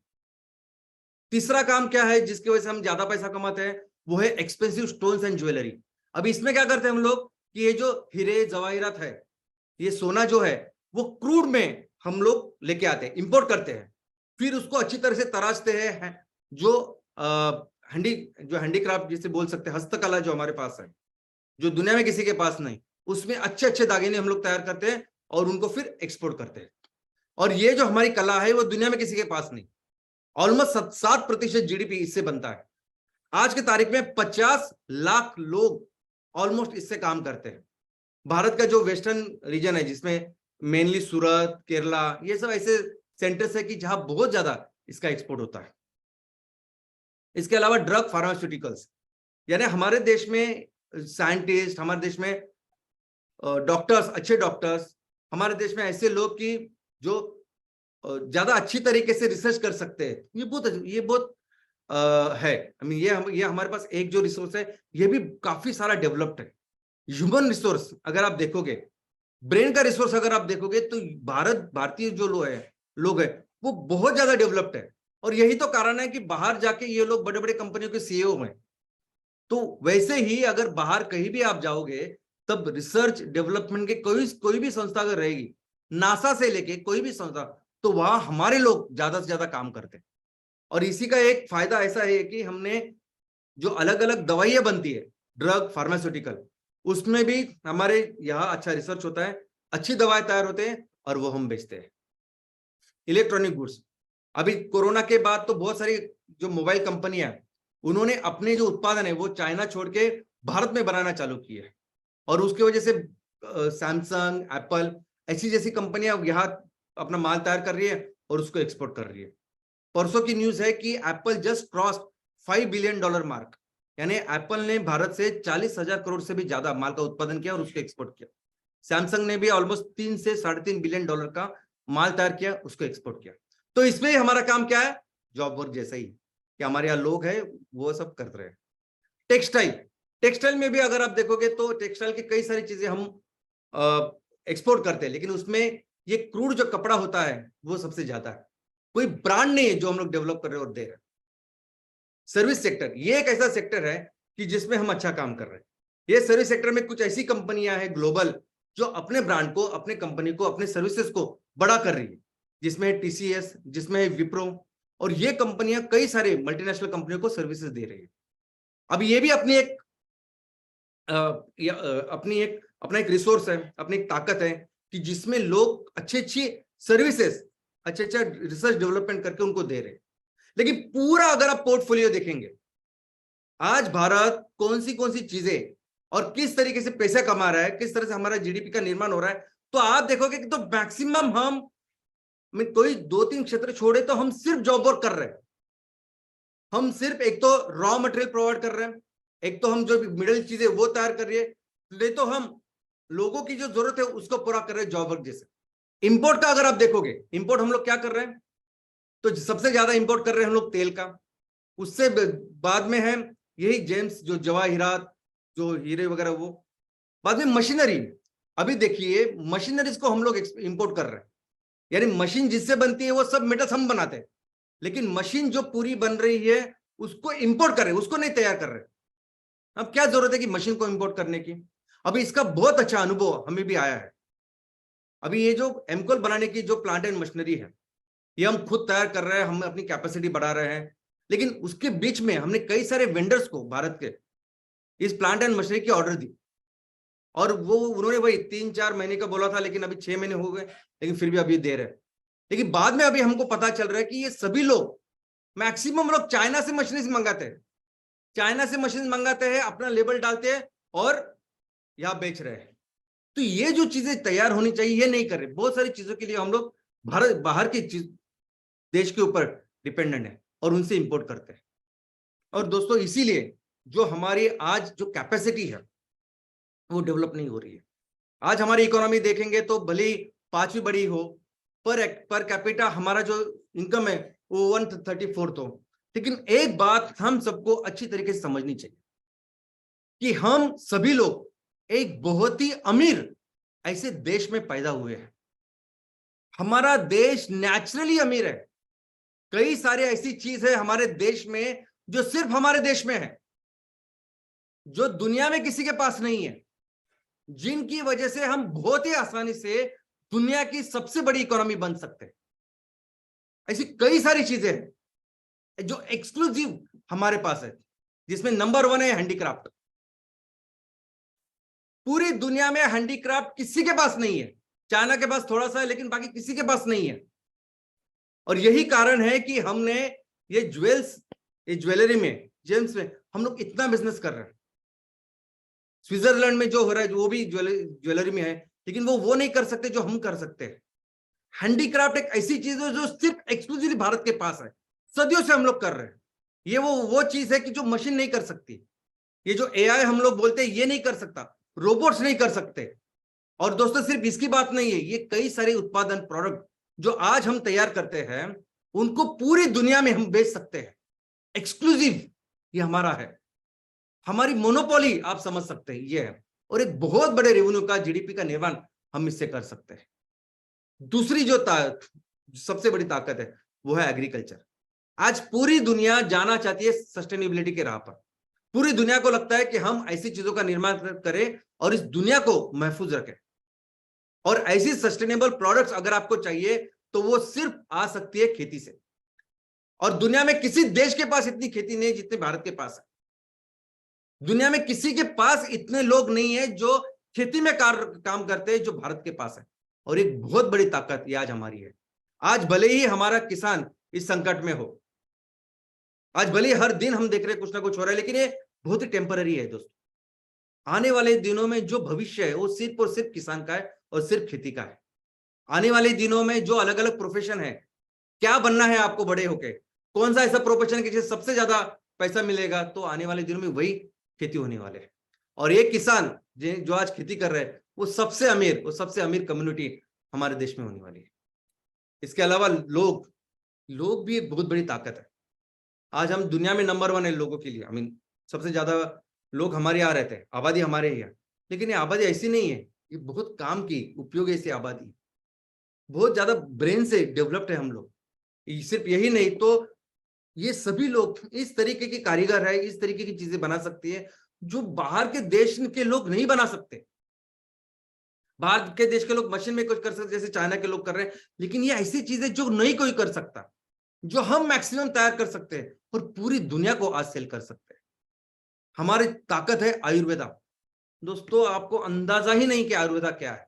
तीसरा काम क्या है जिसकी वजह से हम ज्यादा पैसा कमाते हैं? वो है एक्सपेंसिव स्टोन्स एंड ज्वेलरी। अब इसमें क्या करते हैं हम लोग कि ये जो हीरे जवाहिरात है, ये सोना जो है, वो क्रूड में हम लोग लेके आते हैं, इंपोर्ट करते हैं, फिर उसको अच्छी तरह से तराशते हैं। जो हैंडीक्राफ्ट जिसे बोल सकते हैं, हस्तकला जो हमारे पास है, जो दुनिया में किसी के पास नहीं, उसमें अच्छे अच्छे दागिने हम लोग तैयार करते हैं और उनको फिर एक्सपोर्ट करते हैं। और ये जो हमारी कला है वो दुनिया में किसी के पास नहीं। ऑलमोस्ट 7% जीडीपी इससे बनता है। आज की तारीख में 50 लाख लोग ऑलमोस्ट इससे काम करते हैं। भारत का जो वेस्टर्न रीजन है, जिसमें मेनली सूरत, केरला, ये सब ऐसे सेंटर्स है कि जहां बहुत ज्यादा इसका एक्सपोर्ट होता है। इसके अलावा ड्रग फार्मास्यूटिकल्स, यानी हमारे देश में साइंटिस्ट, हमारे देश में डॉक्टर्स, अच्छे डॉक्टर्स, हमारे देश में ऐसे लोग कि जो ज्यादा अच्छी तरीके से रिसर्च कर सकते हैं, ये बहुत है। ये हमारे पास एक जो रिसोर्स है ये भी काफी सारा डेवलप्ड है। ह्यूमन रिसोर्स अगर आप देखोगे, ब्रेन का रिसोर्स अगर आप देखोगे, तो भारतीय जो लोग है वो बहुत ज्यादा डेवलप्ड है। और यही तो कारण है कि बाहर जाके ये लोग बड़े बड़े कंपनियों के सीईओ हैं। तो वैसे ही अगर बाहर कहीं भी आप जाओगे, तब रिसर्च डेवलपमेंट के कोई भी संस्था अगर रहेगी, नासा से लेके कोई भी संस्था, तो वहां हमारे लोग ज्यादा से ज्यादा काम करते हैं। और इसी का एक फायदा ऐसा है कि हमने जो अलग अलग दवाइयां बनती है, ड्रग फार्मास्यूटिकल, उसमें भी हमारे यहाँ अच्छा रिसर्च होता है, अच्छी दवाएं तैयार होते हैं और वो हम बेचते हैं। इलेक्ट्रॉनिक गुड्स, अभी कोरोना के बाद तो बहुत सारी जो मोबाइल कंपनियां, उन्होंने अपने जो उत्पादन है वो चाइना छोड़ के भारत में बनाना चालू किए है। और उसकी वजह से सैमसंग, एप्पल ऐसी जैसी कंपनियां यहाँ अपना माल तैयार कर रही है और उसको एक्सपोर्ट कर रही है। परसों की न्यूज है कि Apple just crossed $5 billion mark, यानी एप्पल ने भारत से 40,000 करोड़ से भी ज्यादा माल का उत्पादन किया और उसको एक्सपोर्ट किया। सैमसंग ने भी ऑलमोस्ट 3 से $3.5 बिलियन का माल तैयार किया, उसको एक्सपोर्ट किया। तो इसमें हमारा काम क्या है? जॉब वर्क जैसा ही कि हमारे यहाँ लोग हैं वो सब कर रहे हैं। टेक्सटाइल में भी अगर आप देखोगे तो टेक्सटाइल की कई सारी चीजें हम एक्सपोर्ट करते हैं, लेकिन उसमें ये क्रूड जो कपड़ा होता है वो सबसे ज्यादा है। कोई ब्रांड नहीं है जो हम लोग डेवलप कर रहे हैं और दे रहे हैं। सर्विस सेक्टर ये एक ऐसा सेक्टर है कि जिसमें हम अच्छा काम कर रहे हैं। ये सर्विस सेक्टर में कुछ ऐसी कंपनियां हैं ग्लोबल जो अपने ब्रांड को, अपने कंपनी को, अपने सर्विसेज को बड़ा कर रही है, जिसमें TCS, जिसमें विप्रो, और ये कंपनियां कई सारे मल्टीनेशनल कंपनियों को सर्विसेज दे रही है। अब ये भी अपनी एक रिसोर्स है, अपनी एक ताकत है कि जिसमें लोग अच्छी सर्विसेज, अच्छा रिसर्च डेवलपमेंट करके उनको दे रहे हैं। लेकिन पूरा अगर आप पोर्टफोलियो देखेंगे, आज भारत कौन सी चीजें और किस तरीके से पैसा कमा रहा है, किस तरह से हमारा GDP का निर्माण हो रहा है, तो आप देखोगे कि तो मैक्सिमम हम कोई 2-3 क्षेत्र छोड़े तो हम सिर्फ जॉब वर्क कर रहे हैं। हम सिर्फ एक तो रॉ मटेरियल प्रोवाइड कर रहे हैं, एक तो हम जो मिडिल चीजें वो तैयार कर रही है, नहीं तो हम लोगों की जो जरूरत है उसको पूरा कर रहे हैं जॉब वर्क जैसे। इंपोर्ट का अगर आप देखोगे, इंपोर्ट हम लोग क्या कर रहे हैं, तो सबसे ज्यादा इंपोर्ट कर रहे हैं हम लोग तेल का, उससे बाद में है यही जेम्स, जो जवाहिरात, जो हीरे वगैरह, वो बाद में मशीनरी। अभी देखिए मशीनरीज को हम लोग इंपोर्ट कर रहे हैं, यानी मशीन जिससे बनती है वो सब मेटल्स हम बनाते हैं, लेकिन मशीन जो पूरी बन रही है उसको इंपोर्ट कर रहे हैं, उसको नहीं तैयार कर रहे। अब क्या जरूरत है कि मशीन को इंपोर्ट करने की? अभी इसका बहुत अच्छा अनुभव हमें भी आया है। अभी ये जो एमकोल बनाने की जो प्लांट एंड मशीनरी है ये हम खुद तैयार कर रहे हैं, हम अपनी कैपेसिटी बढ़ा रहे हैं, लेकिन उसके बीच में हमने कई सारे वेंडर्स को भारत के इस प्लांट एंड मशीनरी की ऑर्डर दी, और वो उन्होंने वही 3-4 महीने का बोला था, लेकिन अभी 6 महीने हो गए, लेकिन फिर भी अभी दे रहे हैं। लेकिन बाद में अभी हमको पता चल रहा है कि ये सभी लोग, मैक्सिमम लोग चाइना से मशीनरीज मंगाते हैं, चाइना से मशीन मंगाते हैं, अपना लेबल डालते हैं और यहाँ बेच रहे हैं। तो ये जो चीजें तैयार होनी चाहिए ये नहीं कर रहे। बहुत सारी चीजों के लिए हम लोग बाहर की देश के ऊपर डिपेंडेंट है और उनसे इंपोर्ट करते हैं। और दोस्तों इसीलिए जो हमारी आज जो कैपेसिटी है वो डेवलप नहीं हो रही है। आज हमारी इकोनॉमी देखेंगे तो भले 5वीं बड़ी हो, पर कैपिटा हमारा जो इनकम है वो 134 हो, लेकिन एक बात हम सबको अच्छी तरीके से समझनी चाहिए कि हम सभी लोग एक बहुत ही अमीर ऐसे देश में पैदा हुए हैं। हमारा देश नेचुरली अमीर है। कई सारे ऐसी चीज है हमारे देश में जो सिर्फ हमारे देश में है, जो दुनिया में किसी के पास नहीं है, जिनकी वजह से हम बहुत ही आसानी से दुनिया की सबसे बड़ी इकोनॉमी बन सकते हैं। ऐसी कई सारी चीजें हैं जो एक्सक्लूसिव हमारे पास है, जिसमें नंबर 1 है हैंडीक्राफ्ट। पूरी दुनिया में हैंडीक्राफ्ट किसी के पास नहीं है, चाइना के पास थोड़ा सा है, लेकिन बाकी किसी के पास नहीं है। और यही कारण है कि हमने ये ज्वेलरी में, जेम्स में हम लोग इतना बिजनेस कर रहे हैं। स्विट्जरलैंड में जो हो रहा है वो भी ज्वेलरी में है, लेकिन वो नहीं कर सकते जो हम कर सकते हैं। हैंडीक्राफ्ट एक ऐसी चीज है जो सिर्फ एक्सक्लूसिवली भारत के पास है, सदियों से हम लोग कर रहे हैं। ये वो चीज है कि जो मशीन नहीं कर सकती। ये जो AI हम लोग बोलते हैं ये नहीं कर सकता, रोबोट्स नहीं कर सकते। और दोस्तों सिर्फ इसकी बात नहीं है, ये कई सारे उत्पादन प्रोडक्ट जो आज हम तैयार करते हैं उनको पूरी दुनिया में हम बेच सकते हैं। एक्सक्लूसिव ये हमारा है, हमारी मोनोपोली आप समझ सकते हैं ये है। और एक बहुत बड़े रेवेन्यू का, GDP का निर्माण हम इससे कर सकते हैं। दूसरी जो सबसे बड़ी ताकत है वो है एग्रीकल्चर। आज पूरी दुनिया जाना चाहती है सस्टेनेबिलिटी के राह पर। पूरी दुनिया को लगता है कि हम ऐसी चीजों का निर्माण करें और इस दुनिया को महफूज रखें। और ऐसी सस्टेनेबल प्रोडक्ट्स अगर आपको चाहिए तो वो सिर्फ आ सकती है खेती से। और दुनिया में किसी देश के पास इतनी खेती नहीं जितने भारत के पास है। दुनिया में किसी के पास इतने लोग नहीं है जो खेती में काम करते हैं जो भारत के पास है। और एक बहुत बड़ी ताकत ये आज हमारी है। आज भले ही हमारा किसान इस संकट में हो, आज भले ही हर दिन हम देख रहे हैं कुछ ना कुछ हो रहा है, लेकिन ये बहुत ही टेम्पररी है दोस्तों। आने वाले दिनों में जो भविष्य है वो सिर्फ और सिर्फ किसान का है और सिर्फ खेती का है। आने वाले दिनों में जो अलग अलग प्रोफेशन है, क्या बनना है आपको बड़े होके, कौन सा ऐसा प्रोफेशन है कि सबसे ज्यादा पैसा मिलेगा तो आने वाले दिनों में वही खेती होने वाले है। और एक किसान जो आज खेती कर रहे हैं वो सबसे अमीर कम्युनिटी हमारे देश में होने वाली है। इसके अलावा लोग भी एक बहुत बड़ी ताकत है। आज हम दुनिया में नंबर 1 है लोगों के लिए। सबसे ज्यादा लोग हमारे यहाँ रहते हैं, आबादी हमारे यहाँ। लेकिन ये आबादी ऐसी नहीं है, ये बहुत काम की उपयोग ऐसी आबादी, बहुत ज्यादा ब्रेन से डेवलप्ड है हम लोग। सिर्फ यही नहीं तो ये सभी लोग इस तरीके के कारीगर है, इस तरीके की चीजें बना सकती है जो बाहर के देश के लोग नहीं बना सकते। बाहर के देश के लोग मशीन में कुछ कर सकते जैसे चाइना के लोग कर रहे हैं, लेकिन ये ऐसी चीजें जो नहीं कोई कर सकता, जो हम मैक्सिमम तैयार कर सकते हैं और पूरी दुनिया को आज सेल कर सकते हैं। हमारी ताकत है आयुर्वेदा। दोस्तों, आपको अंदाजा ही नहीं कि आयुर्वेदा क्या है।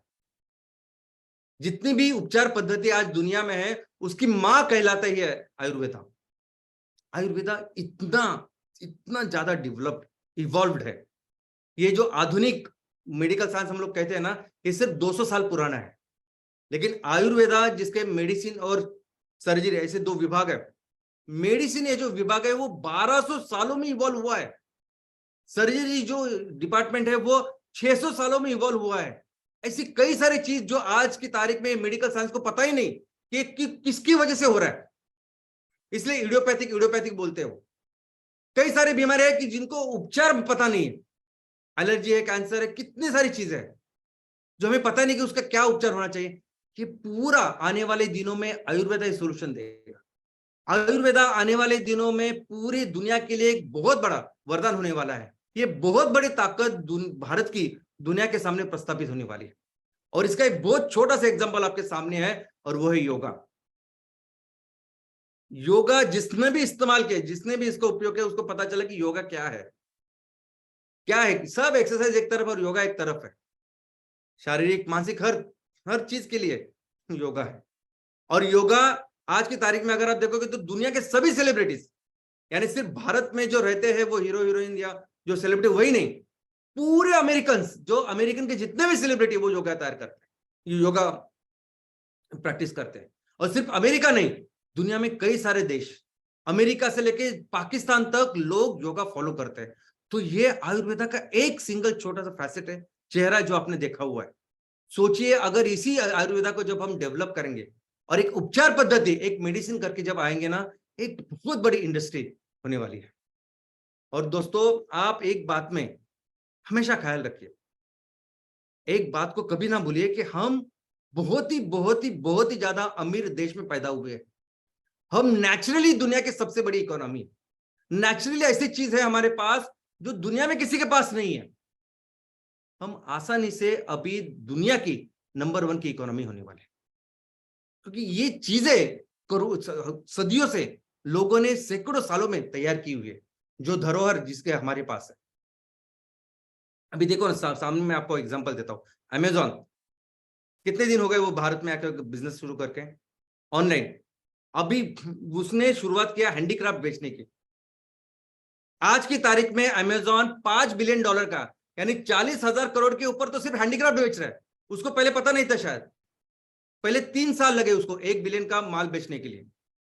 जितनी भी उपचार पद्धति आज दुनिया में है उसकी मां कहलाता ही है आयुर्वेदा। आयुर्वेदा इतना ज्यादा डेवलप्ड इवॉल्व्ड है। ये जो आधुनिक मेडिकल साइंस हम लोग कहते हैं ना, ये सिर्फ 200 साल पुराना है। लेकिन आयुर्वेदा, जिसके मेडिसिन और सर्जरी ऐसे 2 विभाग है, मेडिसिन ये जो विभाग है वो 1200 सालों में इवॉल्व हुआ है। सर्जरी जो डिपार्टमेंट है वो 600 सालों में इवॉल्व हुआ है। ऐसी कई सारी चीज जो आज की तारीख में मेडिकल साइंस को पता ही नहीं कि किसकी वजह से हो रहा है। इसलिए इडियोपैथिक बोलते हो। कई सारी बीमारियां हैं कि जिनको उपचार पता नहीं है। एलर्जी है, कैंसर है, कितनी सारी चीजें हैं जो हमें पता नहीं कि उसका क्या उपचार होना चाहिए। कि पूरा आने वाले दिनों में आयुर्वेदा सोल्यूशन देगा। आयुर्वेदा आने वाले दिनों में पूरी दुनिया के लिए एक बहुत बड़ा वरदान होने वाला है। ये बहुत बड़ी ताकत भारत की दुनिया के सामने प्रस्थापित होने वाली है। और इसका एक बहुत छोटा सा एग्जांपल आपके सामने है और वो है योगा। जिसने भी इस्तेमाल किया, जिसने भी इसका उपयोग किया, उसको पता चला कि योगा क्या है। सब एक्सरसाइज एक तरफ और योगा एक तरफ है। शारीरिक, मानसिक, हर चीज के लिए योगा है। और योगा आज की तारीख में अगर आप देखोगे तो दुनिया के सभी सेलिब्रिटीज, यानी सिर्फ भारत में जो रहते हैं वो हीरो हीरोइन या जो सेलिब्रिटी, वही नहीं, पूरे अमेरिकन के जितने भी सेलिब्रिटी वो योगा तैयार करते हैं, योगा प्रैक्टिस करते हैं। और सिर्फ अमेरिका नहीं, दुनिया में कई सारे देश, अमेरिका से लेके पाकिस्तान तक लोग योगा फॉलो करते हैं। तो ये आयुर्वेदा का एक सिंगल छोटा सा फैसेट है, चेहरा जो आपने देखा हुआ है। सोचिए अगर इसी आयुर्वेदा को जब हम डेवलप करेंगे और एक उपचार पद्धति, एक मेडिसिन करके जब आएंगे ना, एक बहुत बड़ी इंडस्ट्री होने वाली है। और दोस्तों, आप एक बात में हमेशा ख्याल रखिए, एक बात को कभी ना भूलिए कि हम बहुत ही ज्यादा अमीर देश में पैदा हुए हैं। हम नेचुरली दुनिया की सबसे बड़ी इकोनॉमी, नेचुरली ऐसी चीज है हमारे पास जो दुनिया में किसी के पास नहीं है। हम आसानी से अभी दुनिया की नंबर 1 की इकोनॉमी होने वाले, क्योंकि ये चीजें सदियों से लोगों ने सैकड़ों सालों में तैयार की हुई है, जो धरोहर जिसके हमारे पास है। अभी देखो ना, सामने मैं आपको एग्जांपल देता हूं। अमेज़न, कितने दिन हो गए वो भारत में आकर बिजनेस शुरू करके ऑनलाइन। अभी उसने शुरुआत किया हैंडीक्राफ्ट बेचने की। आज की तारीख में अमेज़न $5 बिलियन का, यानी 40,000 करोड़ के ऊपर तो सिर्फ हैंडीक्राफ्ट बेच रहा है। उसको पहले पता नहीं था, शायद पहले 3 साल लगे उसको 1 बिलियन का माल बेचने के लिए,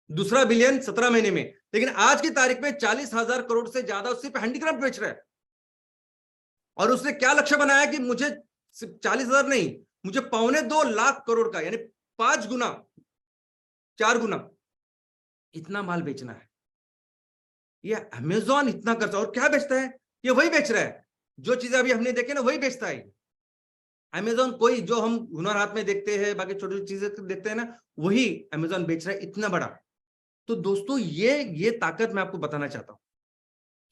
दूसरा बिलियन 17 महीने में। लेकिन आज की तारीख में 40,000 करोड़ से ज्यादा सिर्फ हैंडीक्राफ्ट बेच रहा है। और उसने क्या लक्ष्य बनाया कि मुझे सिर्फ 40,000 नहीं, मुझे 2.25 लाख करोड़ का, यानी 5 गुना 4 गुना इतना माल बेचना है। ये अमेज़न इतना करता है। और क्या बेचता है? ये वही बेच रहा है जो चीजें अभी हमने देखे ना, वही बेचता है अमेज़न। कोई जो हम हुनर हाथ में देखते हैं, बाकी छोटी छोटी चीजें देखते हैं ना, वही अमेज़न बेच रहा है इतना बड़ा। तो दोस्तों, ये ताकत मैं आपको बताना चाहता हूं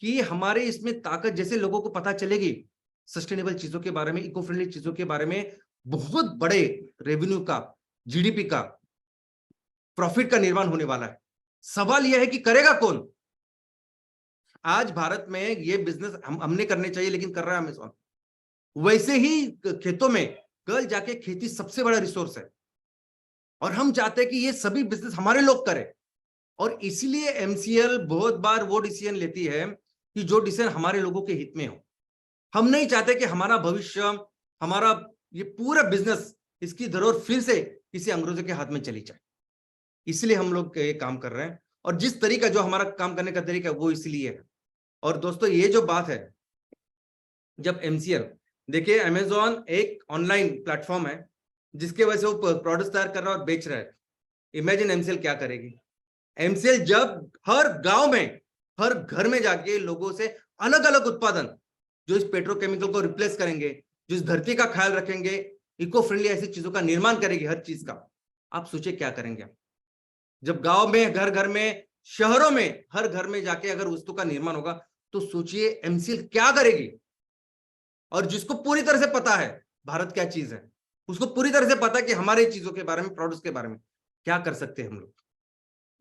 कि हमारे इसमें ताकत, जैसे लोगों को पता चलेगी सस्टेनेबल चीजों के बारे में, इको फ्रेंडली चीजों के बारे में, बहुत बड़े रेवेन्यू का, जीडीपी का, प्रॉफिट का निर्माण होने वाला है। सवाल यह है कि करेगा कौन? आज भारत में ये बिजनेस हमने करने चाहिए, लेकिन कर रहा है अमेज़न। वैसे ही खेतों में कल जाके खेती सबसे बड़ा रिसोर्स है, और हम चाहते हैं कि ये सभी बिजनेस हमारे लोग करें। और इसीलिए एमसीएल बहुत बार वो डिसीजन लेती है कि जो डिसीजन हमारे लोगों के हित में हो। हम नहीं चाहते कि हमारा भविष्य, हमारा ये पूरा बिजनेस, इसकी धरोहर फिर से किसी अंग्रेजों के हाथ में चली जाए। इसलिए हम लोग ये काम कर रहे हैं। और जिस तरीका, जो हमारा काम करने का तरीका है, वो इसलिए है और दोस्तों ये जो बात है, जब एमसीएल, देखिए अमेजॉन एक ऑनलाइन प्लेटफॉर्म है जिसके वजह से वो प्रोडक्ट्स तैयार कर रहा है और बेच रहा है। इमेजिन एमसीएल क्या करेगी। एमसीएल जब हर गांव में, हर घर में जाके लोगों से अलग अलग उत्पादन जो इस पेट्रोकेमिकल को रिप्लेस करेंगे, जो इस धरती का ख्याल रखेंगे, इको फ्रेंडली ऐसी चीजों का निर्माण करेगी, हर चीज का। आप सोचिए क्या करेंगे। जब गांव में, घर घर में, शहरों में, हर घर में जाके अगर वस्तु का निर्माण होगा, तो सोचिए एमसीएल क्या करेगी। और जिसको पूरी तरह से पता है भारत क्या चीज है, उसको पूरी तरह से पता है कि हमारे चीजों के बारे में, प्रोडक्ट्स के बारे में क्या कर सकते हैं हम लोग।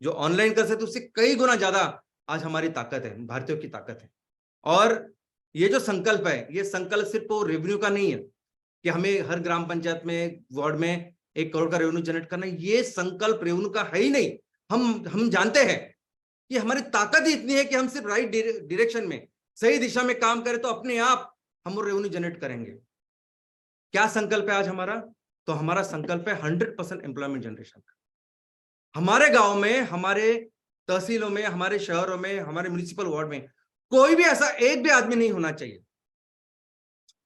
जो ऑनलाइन कर सकते उससे कई गुना ज्यादा आज हमारी ताकत है, भारतीयों की ताकत है। और ये जो संकल्प है, ये संकल्प सिर्फ वो रेवेन्यू का नहीं है कि हमें हर ग्राम पंचायत में, वार्ड में 1 करोड़ का रेवेन्यू जनरेट करना है। ये संकल्प रेवेन्यू का है ही नहीं। हम जानते हैं कि हमारी ताकत ही इतनी है कि हम सिर्फ राइट डायरेक्शन में, सही दिशा में काम करें तो अपने आप हम वो रेवेन्यू जनरेट करेंगे। क्या संकल्प है आज हमारा? तो हमारा संकल्प है 100% एम्प्लॉयमेंट जनरेशन का। हमारे गांव में, हमारे तहसीलों में, हमारे शहरों में, हमारे म्युनिसिपल वार्ड में कोई भी ऐसा एक भी आदमी नहीं होना चाहिए,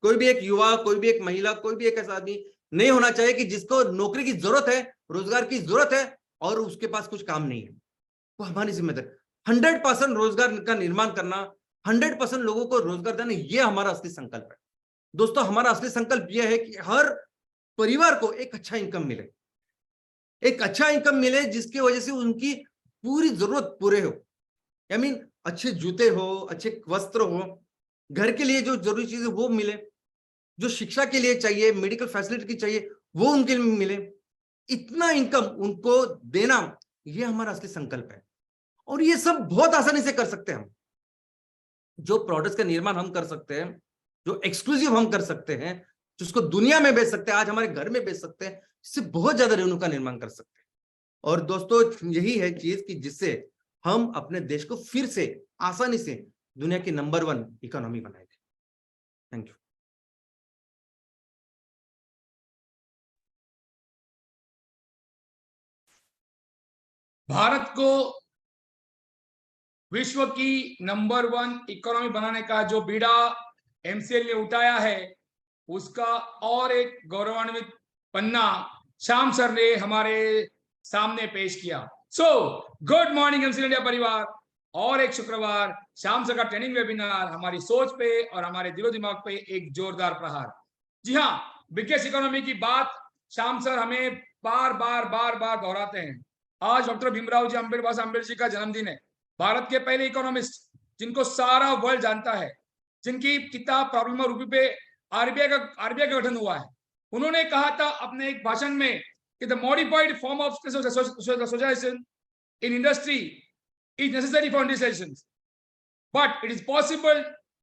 कोई भी एक युवा, कोई भी एक महिला, कोई भी एक ऐसा आदमी नहीं होना चाहिए कि जिसको नौकरी की जरूरत है, रोजगार की जरूरत है और उसके पास कुछ काम नहीं है। वो हमारी जिम्मेदारी 100% रोजगार का निर्माण करना, 100% लोगों को रोजगार देना, ये हमारा असली संकल्प है। दोस्तों हमारा असली संकल्प यह है कि हर परिवार को एक अच्छा इनकम मिले, एक अच्छा इनकम मिले जिसकी वजह से उनकी पूरी जरूरत पूरे हो। आई मीन अच्छे जूते हो, अच्छे वस्त्र हो, घर के लिए जो जरूरी चीजें वो मिले, जो शिक्षा के लिए चाहिए, मेडिकल फैसिलिटी की चाहिए, वो उनके लिए मिले। इतना इनकम उनको देना, ये हमारा असली संकल्प है। और ये सब बहुत आसानी से कर सकते हैं हम। जो प्रोडक्ट्स का निर्माण हम कर सकते हैं, जो एक्सक्लूसिव हम कर सकते हैं, जिसको दुनिया में बेच सकते हैं, आज हमारे घर में बेच सकते हैं, इससे बहुत ज्यादा रेवेन्यू का निर्माण कर सकते हैं। और दोस्तों यही है चीज कि जिससे हम अपने देश को फिर से आसानी से दुनिया की नंबर 1 इकोनॉमी बनाएंगे। Thank you. भारत को विश्व की नंबर 1 इकोनॉमी बनाने का जो बीड़ा एमसीएल ने उठाया है, उसका और एक गौरवान्वित पन्ना श्याम सर ने हमारे सामने पेश किया। So good morning MCL India परिवार। और एक शुक्रवार श्याम सर का ट्रेनिंग वेबिनार हमारी सोच पे और हमारे दिलो दिमाग पे एक जोरदार प्रहार। जी हाँ, बिगेस्ट इकोनॉमी की बात श्याम सर हमें बार बार बार बार दोहराते हैं। आज डॉक्टर भीमराव जी अम्बेडकर जी का जन्मदिन है। भारत के पहले इकोनॉमिस्ट जिनको सारा वर्ल्ड जानता है, जिनकी किताब प्रॉब्लम और रूपी पे आरबीआई का गठन हुआ है। उन्होंने कहा था अपने एक भाषण में कि the modified form of socialization in industry is necessary for industrialization, but it is possible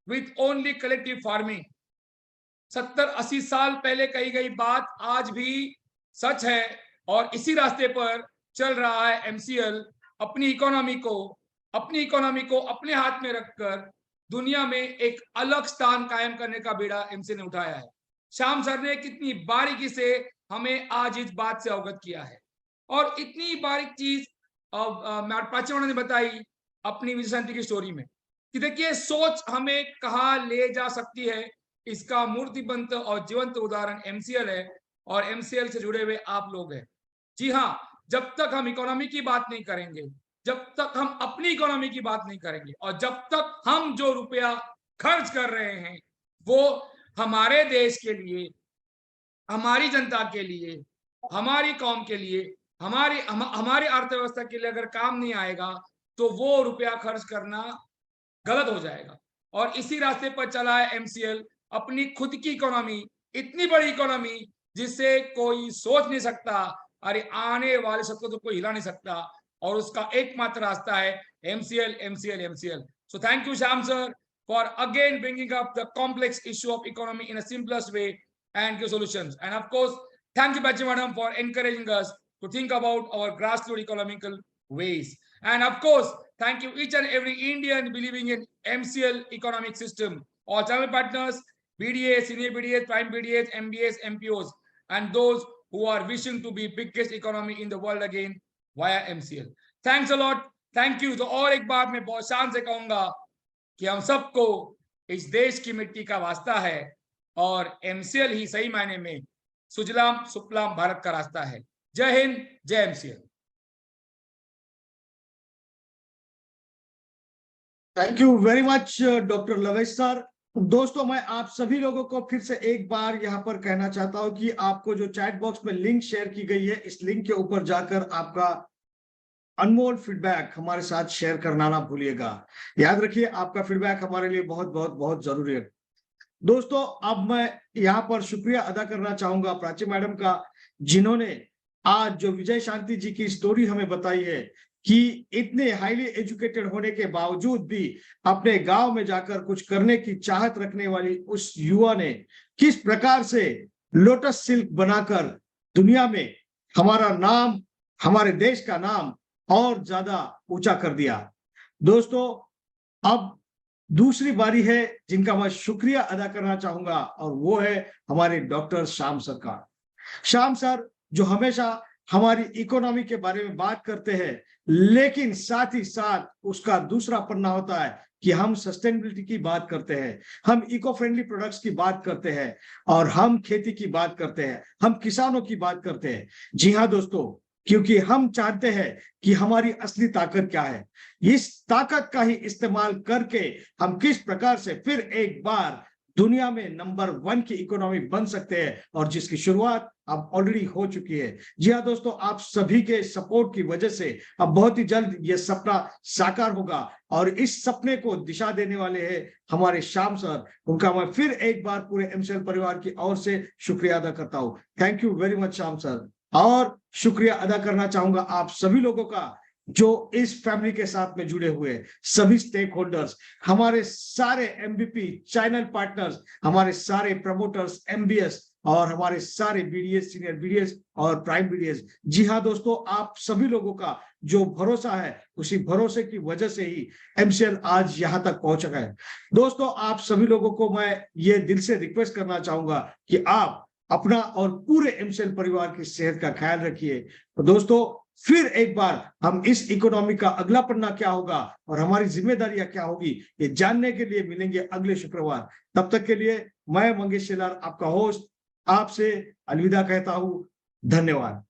with only collective farming. 70-80 साल पहले कही गई बात आज भी सच है और इसी रास्ते पर चल रहा है एमसीएल। अपनी इकोनॉमी को अपने हाथ में रखकर दुनिया में एक अलग स्थान कायम करने का बीड़ा एमसीएल ने उठाया है। श्याम सर ने कितनी बारीकी से हमें आज इस बात से अवगत किया है और इतनी बारीक चीज प्राचीन ने बताई अपनी विजय शांति की स्टोरी में कि देखिए सोच हमें कहाँ ले जा सकती है, इसका मूर्तिबंत और जीवंत उदाहरण एमसीएल है और एमसीएल से जुड़े हुए आप लोग हैं। जी हाँ, जब तक हम इकोनॉमी की बात नहीं करेंगे, जब तक हम अपनी इकोनॉमी की बात नहीं करेंगे और जब तक हम जो रुपया खर्च कर रहे हैं वो हमारे देश के लिए, हमारी जनता के लिए, हमारी कौम के लिए, हमारी अर्थव्यवस्था के लिए अगर काम नहीं आएगा तो वो रुपया खर्च करना गलत हो जाएगा। और इसी रास्ते पर चला है एमसीएल, अपनी खुद की इकोनॉमी, इतनी बड़ी इकोनॉमी जिससे कोई सोच नहीं सकता, अरे आने वाले सबको तो कोई हिला नहीं सकता, और उसका एकमात्र रास्ता है MCL MCL MCL. So thank you Shyam sir for again bringing up the complex issue of economy in a simplest way and give solutions. And of course, thank you Bachchan madam for encouraging us to think about our grassroots economical ways. And of course, thank you each and every Indian believing in MCL economic system, all channel partners, BDAs, senior BDAs, prime BDAs, MBAs, MPOs, and those who are wishing to be biggest economy in the world again via MCL. Thanks a lot. Thank you. तो और एक बार मैं बहुत शान से कहूंगा, कि हम सबको इस देश की मिट्टी का वास्ता है और एमसीएल ही सही मायने में सुजलाम सुफलाम भारत का रास्ता है। जय हिंद, जय MCL. Thank you very much doctor लवेश sir. दोस्तों, मैं आप सभी लोगों को फिर से एक बार यहाँ पर कहना चाहता हूँ कि आपको जो चैट बॉक्स में लिंक शेयर की गई है, इस लिंक के ऊपर जाकर आपका अनमोल फीडबैक हमारे साथ शेयर करना ना भूलिएगा। याद रखिए, आपका फीडबैक हमारे लिए बहुत बहुत बहुत जरूरी है। दोस्तों, अब मैं यहाँ पर शुक्रिया अदा करना चाहूंगा प्राची मैडम का, जिन्होंने आज जो विजय शांति जी की स्टोरी हमें बताई है कि इतने हाईली एजुकेटेड होने के बावजूद भी अपने गांव में जाकर कुछ करने की चाहत रखने वाली उस युवा ने किस प्रकार से लोटस सिल्क बनाकर दुनिया में हमारा नाम, हमारे देश का नाम और ज्यादा ऊंचा कर दिया। दोस्तों, अब दूसरी बारी है जिनका मैं शुक्रिया अदा करना चाहूंगा, और वो है हमारे डॉक्टर श्याम सर का। श्याम सर जो हमेशा हमारी इकोनॉमी के बारे में बात करते हैं, लेकिन साथ ही साथ उसका दूसरा पन्ना होता है कि हम सस्टेनेबिलिटी की बात करते हैं, हम इको फ्रेंडली प्रोडक्ट्स की बात करते हैं, और हम खेती की बात करते हैं, हम किसानों की बात करते हैं। जी हाँ दोस्तों, क्योंकि हम चाहते हैं कि हमारी असली ताकत क्या है, इस ताकत का ही इस्तेमाल करके हम किस प्रकार से फिर एक बार दुनिया में नंबर 1 की इकोनॉमी बन सकते हैं, और जिसकी शुरुआत अब ऑलरेडी हो चुकी है। जी हाँ दोस्तों, आप सभी के सपोर्ट की वजह से अब बहुत ही जल्द यह सपना साकार होगा, और इस सपने को दिशा देने वाले हैं हमारे श्याम सर। उनका मैं फिर एक बार पूरे एमसीएल परिवार की ओर से शुक्रिया अदा करता हूँ। Thank you very much Shyam sir. और शुक्रिया अदा करना चाहूंगा आप सभी लोगों का जो इस फैमिली के साथ में जुड़े हुए, सभी स्टेक होल्डर्स, हमारे सारे एमबीपी चैनल पार्टनर्स, हमारे सारे प्रमोटर्स, एमबीएस, और हमारे सारे बीडीएस, सीनियर बीडीएस और प्राइम बीडीएस। जी हाँ दोस्तों, आप सभी लोगों का जो भरोसा है, उसी भरोसे की वजह से ही एमसीएल आज यहाँ तक पहुंच गए। दोस्तों, आप सभी लोगों को मैं ये दिल से रिक्वेस्ट करना चाहूंगा कि आप अपना और पूरे एमसीएल परिवार की सेहत का ख्याल रखिए। तो दोस्तों, फिर एक बार हम इस इकोनॉमी का अगला पन्ना क्या होगा और हमारी जिम्मेदारियां क्या होगी, ये जानने के लिए मिलेंगे अगले शुक्रवार। तब तक के लिए मैं मंगेश शेलार, आपका होस्ट, आपसे अलविदा कहता हूं। धन्यवाद।